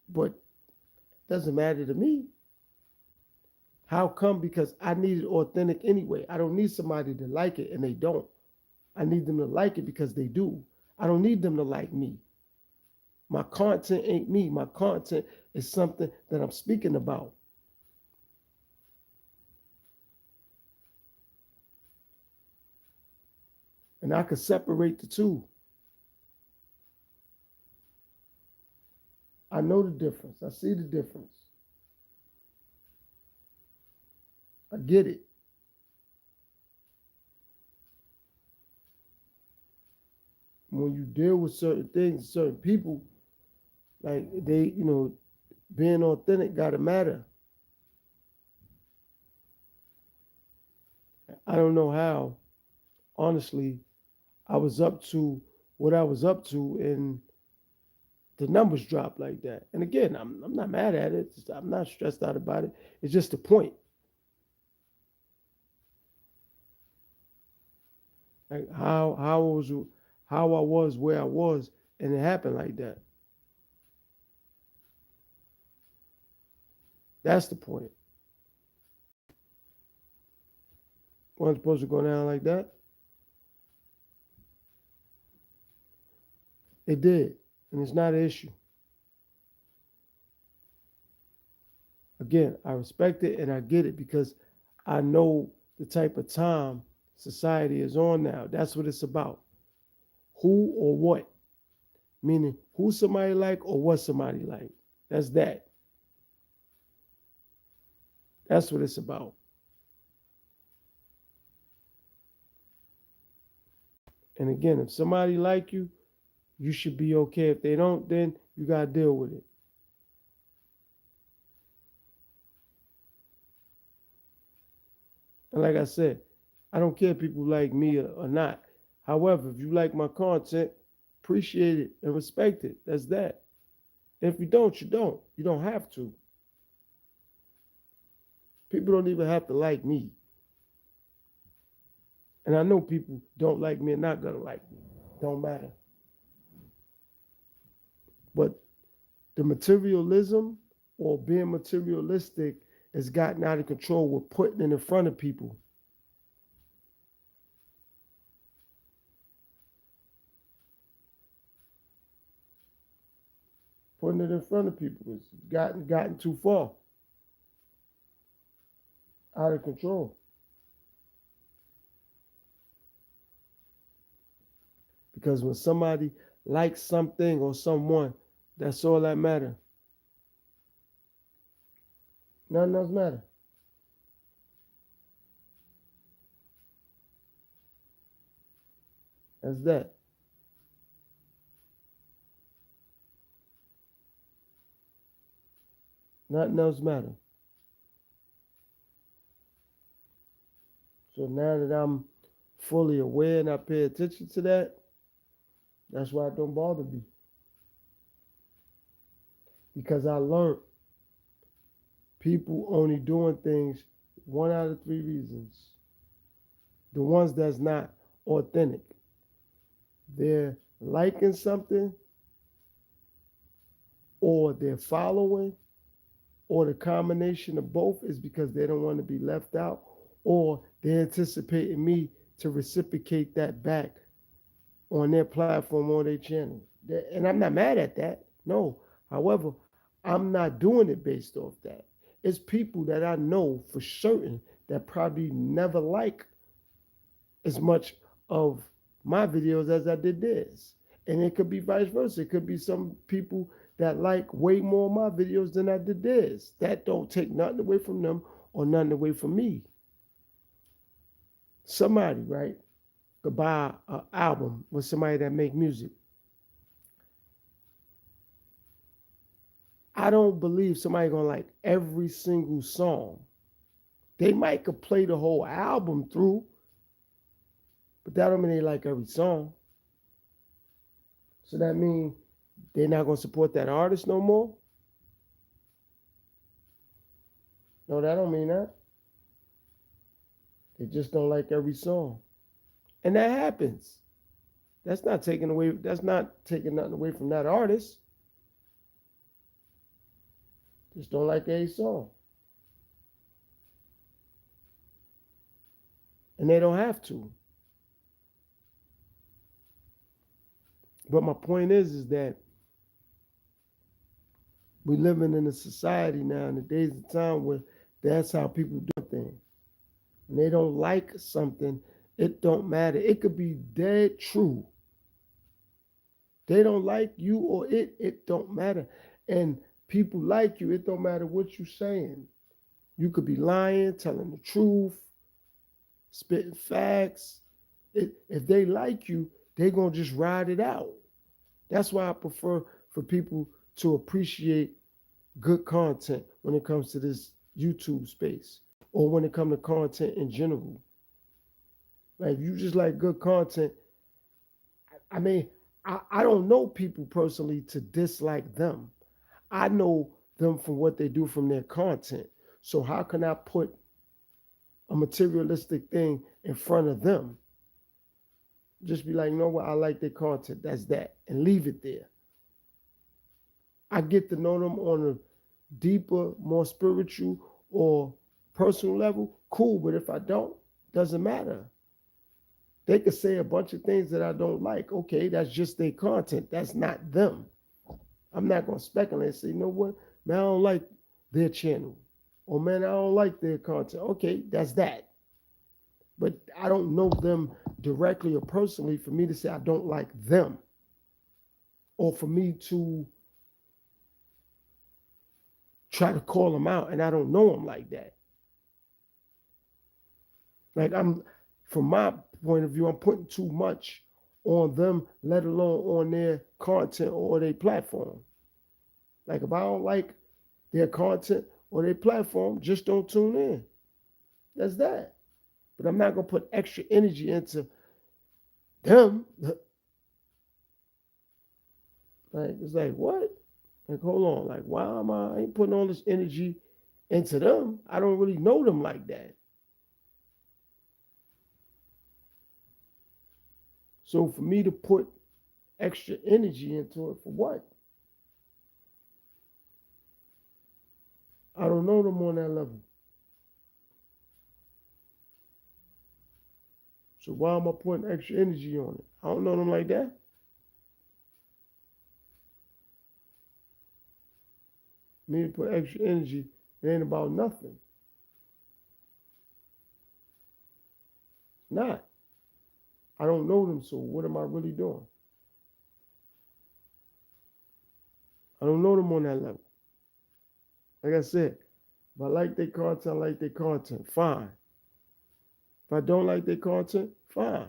But it doesn't matter to me. How come? Because I need it authentic anyway. I don't need somebody to like it and they don't. I need them to like it because they do. I don't need them to like me. My content ain't me. My content is something that I'm speaking about. And I can separate the two. I know the difference. I see the difference. I get it. When you deal with certain things, certain people, like being authentic gotta matter. I don't know how, honestly, I was up to what I was up to and the numbers dropped like that. And again, I'm not mad at it. I'm not stressed out about it. It's just the point. Like how I was where I was, and it happened like that. That's the point. Wasn't supposed to go down like that. It did, and it's not an issue. Again, I respect it and I get it because I know the type of time society is on now. That's what it's about. Who or what? Meaning who somebody like or what somebody like. That's that. That's what it's about. And again, if somebody like you should be okay. If they don't, then you gotta deal with it. And like I said, I don't care if people like me or not. However, if you like my content, appreciate it and respect it. That's that. And if you don't, you don't. You don't have to. People don't even have to like me. And I know people don't like me and not gonna like me. Don't matter. But The materialism or being materialistic has gotten out of control with putting it in front of people. Putting it in front of people. It's gotten too far, out of control. Because when somebody likes something or someone, that's all that matters. Nothing else matters. That's that. Nothing else matters. So now that I'm fully aware and I pay attention to that, that's why it don't bother me. Because I learned people only doing things one out of three reasons. The ones that's not authentic. They're liking something, or they're following, or the combination of both is because they don't want to be left out, or they're anticipating me to reciprocate that back on their platform or their channel. And I'm not mad at that. No. However, I'm not doing it based off that. It's people that I know for certain that probably never like as much of my videos as I did theirs. And it could be vice versa. It could be some people that like way more of my videos than I did theirs. That don't take nothing away from them or nothing away from me. Somebody, right, could buy an album with somebody that make music. I don't believe somebody gonna like every single song. They might could play the whole album through, but that don't mean they like every song. So that means they're not gonna support that artist no more. No, that don't mean that. They just don't like every song. And that happens. That's not taking nothing away from that artist. Just don't like a song. And they don't have to. But my point is that we're living in a society now in the days of time where that's how people do things. When they don't like something, it don't matter. It could be dead true. They don't like you or it don't matter. And people like you, it don't matter what you're saying. You could be lying, telling the truth, spitting facts. If they like you, they're going to just ride it out. That's why I prefer for people to appreciate good content when it comes to this YouTube space or when it comes to content in general. Like, if you just like good content, I mean, I don't know people personally to dislike them. I know them from what they do from their content. So how can I put a materialistic thing in front of them? Just be like, you know what, I like their content. That's that. And leave it there. I get to know them on a deeper, more spiritual or personal level. Cool, but if I don't, doesn't matter. They could say a bunch of things that I don't like. Okay, that's just their content. That's not them. I'm not going to speculate and say, you know what, man, I don't like their channel. Or, man, I don't like their content. Okay, that's that. But I don't know them directly or personally for me to say I don't like them. Or for me to try to call them out and I don't know them like that. Like, from my point of view, I'm putting too much on them, let alone on their content or their platform. Like, if I don't like their content or their platform, just don't tune in. That's that. But I'm not gonna put extra energy into them. Like, it's like, what? Like, hold on. Like, why I ain't putting all this energy into them? I don't really know them like that. So for me to put extra energy into it, for what? don't know them on that level. So why am I putting extra energy on it? I don't know them like that. Me to put extra energy, it ain't about nothing. Not. I don't know them, so what am I really doing? I don't know them on that level. Like I said, if I like their content, I like their content. Fine. If I don't like their content, fine.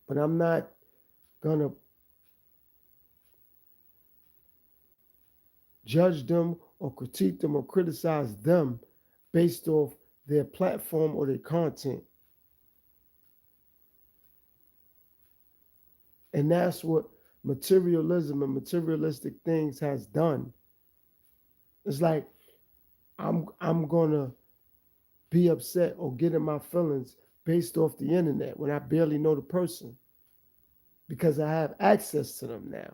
But I'm not gonna judge them or critique them or criticize them based off their platform or their content. And that's what materialism and materialistic things has done. It's like I'm gonna be upset or get in my feelings based off the internet when I barely know the person because I have access to them now.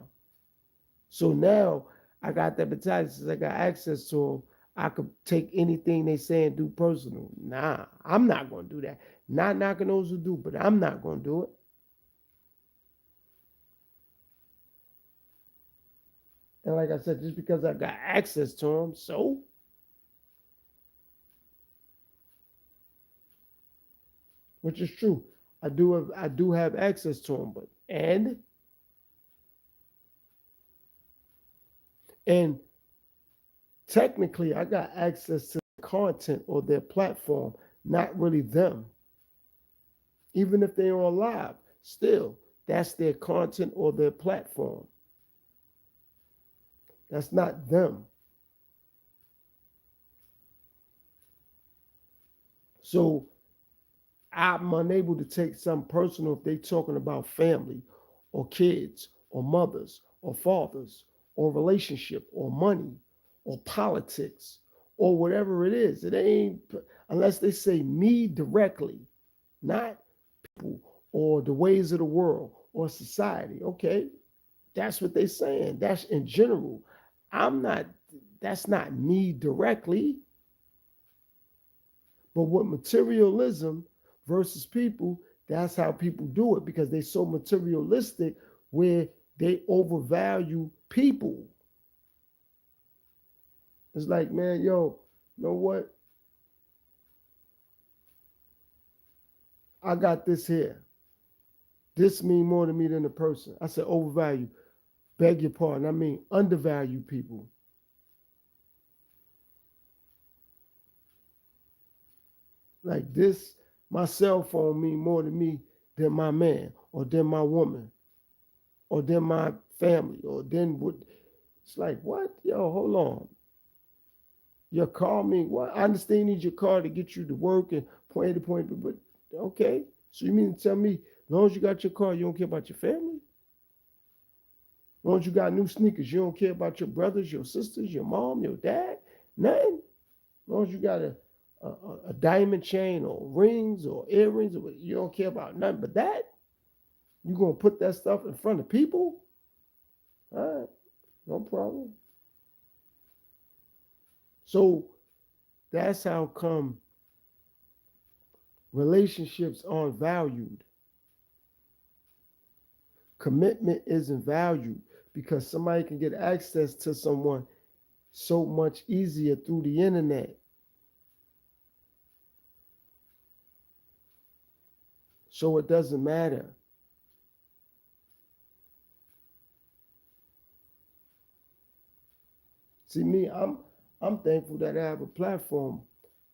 So now I got that mentality since I got access to them. I could take anything they say and do personal. Nah, I'm not gonna do that. Not knocking those who do, but I'm not gonna do it. And like I said, just because I got access to them, so which is true. I do have access to them, but and technically I got access to content or their platform, not really them. Even if they're on live, still that's their content or their platform. That's not them. So I'm unable to take something personal if they're talking about family or kids or mothers or fathers or relationship or money or politics or whatever it is. It ain't unless they say me directly, not people or the ways of the world or society. Okay, that's what they're saying. That's in general. I'm not, that's not me directly. But what materialism versus people, that's how people do it because they're so materialistic where they overvalue people. It's like, man, yo, you know what? I got this here. This mean more to me than the person. I said overvalue. Beg your pardon. I mean undervalue people. Like this, my cell phone mean more to me than my man or than my woman or than my family or than what. It's like, what? Yo, hold on. Your car mean what? I understand you need your car to get you to work and point A to point B, but okay. So you mean to tell me, as long as you got your car, you don't care about your family? As long as you got new sneakers, you don't care about your brothers, your sisters, your mom, your dad? Nothing? As long as you got a diamond chain or rings or earrings, or you don't care about nothing but that? You gonna put that stuff in front of people? All right, no problem. So that's how come relationships aren't valued. Commitment isn't valued because somebody can get access to someone so much easier through the internet. So it doesn't matter. See me, I'm thankful that I have a platform.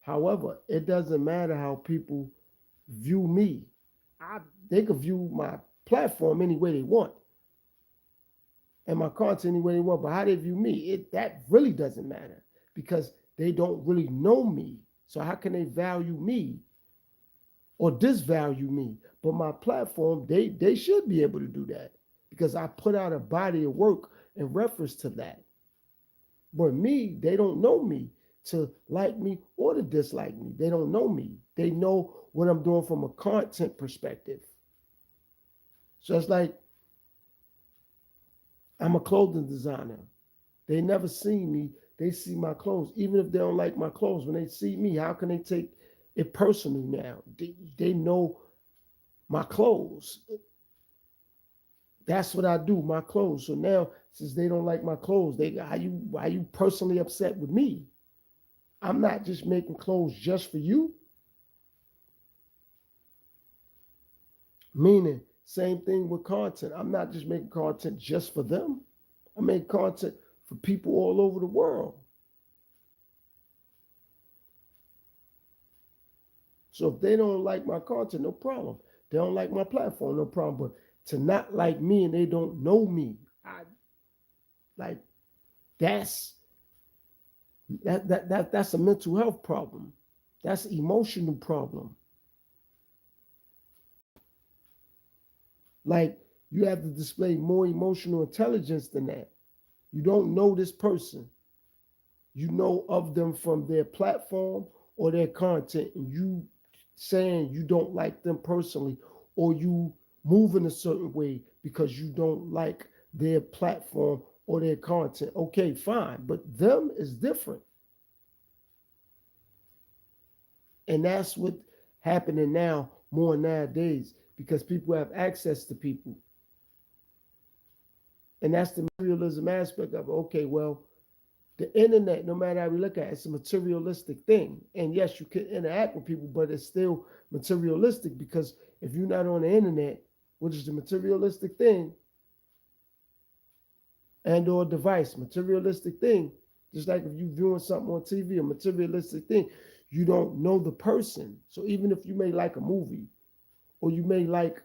However, it doesn't matter how people view me. I, they could view my platform any way they want and my content any way they want, but how they view me, that really doesn't matter because they don't really know me. So how can they value me or disvalue me? But my platform, they should be able to do that because I put out a body of work in reference to that. But me, they don't know me to like me or to dislike me. They don't know me. They know what I'm doing from a content perspective. So it's like I'm a clothing designer. They never seen me they see my clothes, even if they don't like my clothes, when they see me, how can they take it personally now? They know my clothes. That's what I do, my clothes. So now, since they don't like my clothes, they why you personally upset with me? I'm not just making clothes just for you. Meaning, same thing with content. I'm not just making content just for them. I make content for people all over the world. So if they don't like my content, no problem. They don't like my platform, no problem. But to not like me and they don't know me, I like that's that's a mental health problem. That's an emotional problem. Like you have to display more emotional intelligence than that. You don't know this person. You know of them from their platform or their content, and you saying you don't like them personally, or you move in a certain way because you don't like their platform or their content. Okay, fine, but them is different. And that's what happening now more nowadays because people have access to people. And that's the materialism aspect of it. Okay, well, the internet, no matter how we look at it, it's a materialistic thing. And yes, you can interact with people, but it's still materialistic because if you're not on the internet, which is the materialistic thing, and or device, materialistic thing, just like if you're viewing something on TV, a materialistic thing, you don't know the person. So even if you may like a movie or you may like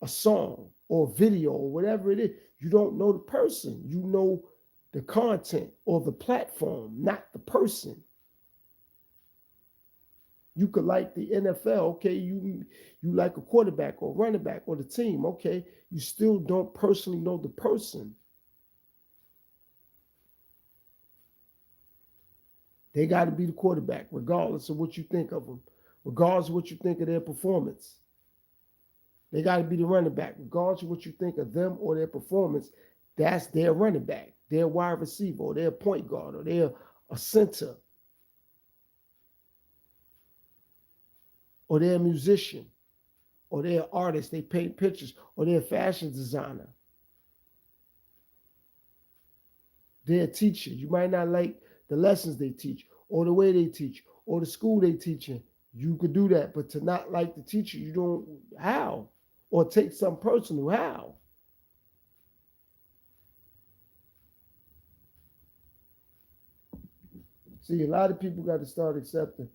a song or a video or whatever it is, you don't know the person. You know the content or the platform, not the person. You could like the NFL, okay, you like a quarterback or running back or the team, okay. You still don't personally know the person. They got to be the quarterback, regardless of what you think of them, regardless of what you think of their performance. They got to be the running back, regardless of what you think of them or their performance. That's their running back, their wide receiver, or their point guard, or their a center, or their musician, or their artist. They paint pictures, or their fashion designer, their teacher. You might not like the lessons they teach, or the way they teach, or the school they teach in. You could do that, but to not like the teacher, you don't. How? Or take something personal. How? See, a lot of people got to start accepting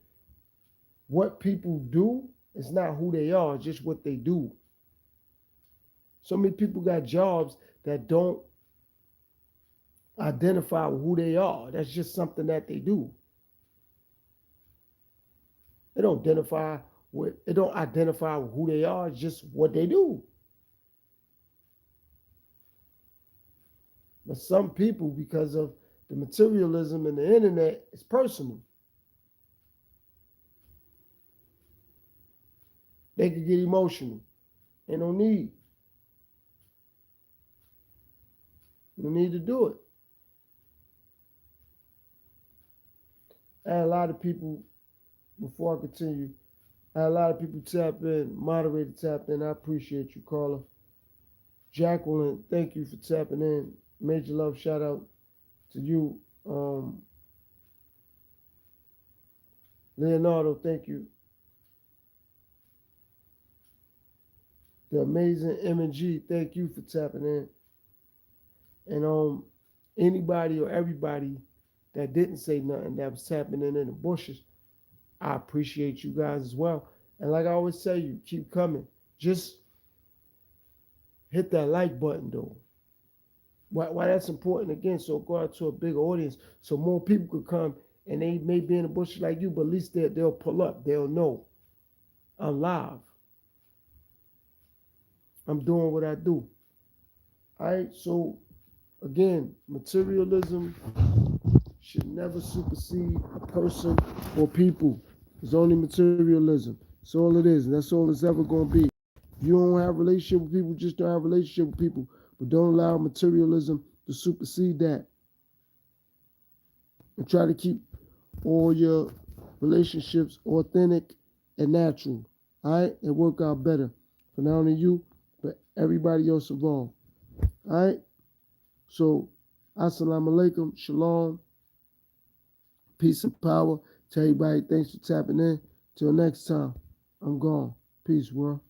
what people do is not who they are, it's just what they do. So many people got jobs that don't identify with who they are. That's just something that they do. They don't identify with who they are, it's just what they do. But some people, because of the materialism and the internet, it's personal. They can get emotional. They don't need. You don't need to do it. I had a lot of people, before I continue, I had a lot of people tap in, moderator tap in. I appreciate you, caller. Jacqueline, thank you for tapping in. Major love, shout out to you. Leonardo, thank you. The amazing M&G, thank you for tapping in. And anybody or everybody that didn't say nothing that was tapping in the bushes, I appreciate you guys as well. And like I always tell you, keep coming. Just hit that like button though. Why that's important again, so go out to a bigger audience so more people could come and they may be in the bushes like you, but at least they'll pull up. They'll know I'm live. I'm doing what I do. All right, so again, materialism should never supersede a person or people. It's only materialism. That's all it is, and that's all it's ever going to be. If you don't have a relationship with people, just don't have a relationship with people. But don't allow materialism to supersede that. And try to keep all your relationships authentic and natural. All right? And work out better for not only you, but everybody else involved. All right? So, assalamu alaikum, shalom, peace and power to everybody. Thanks for tapping in. Till next time, I'm gone. Peace, world.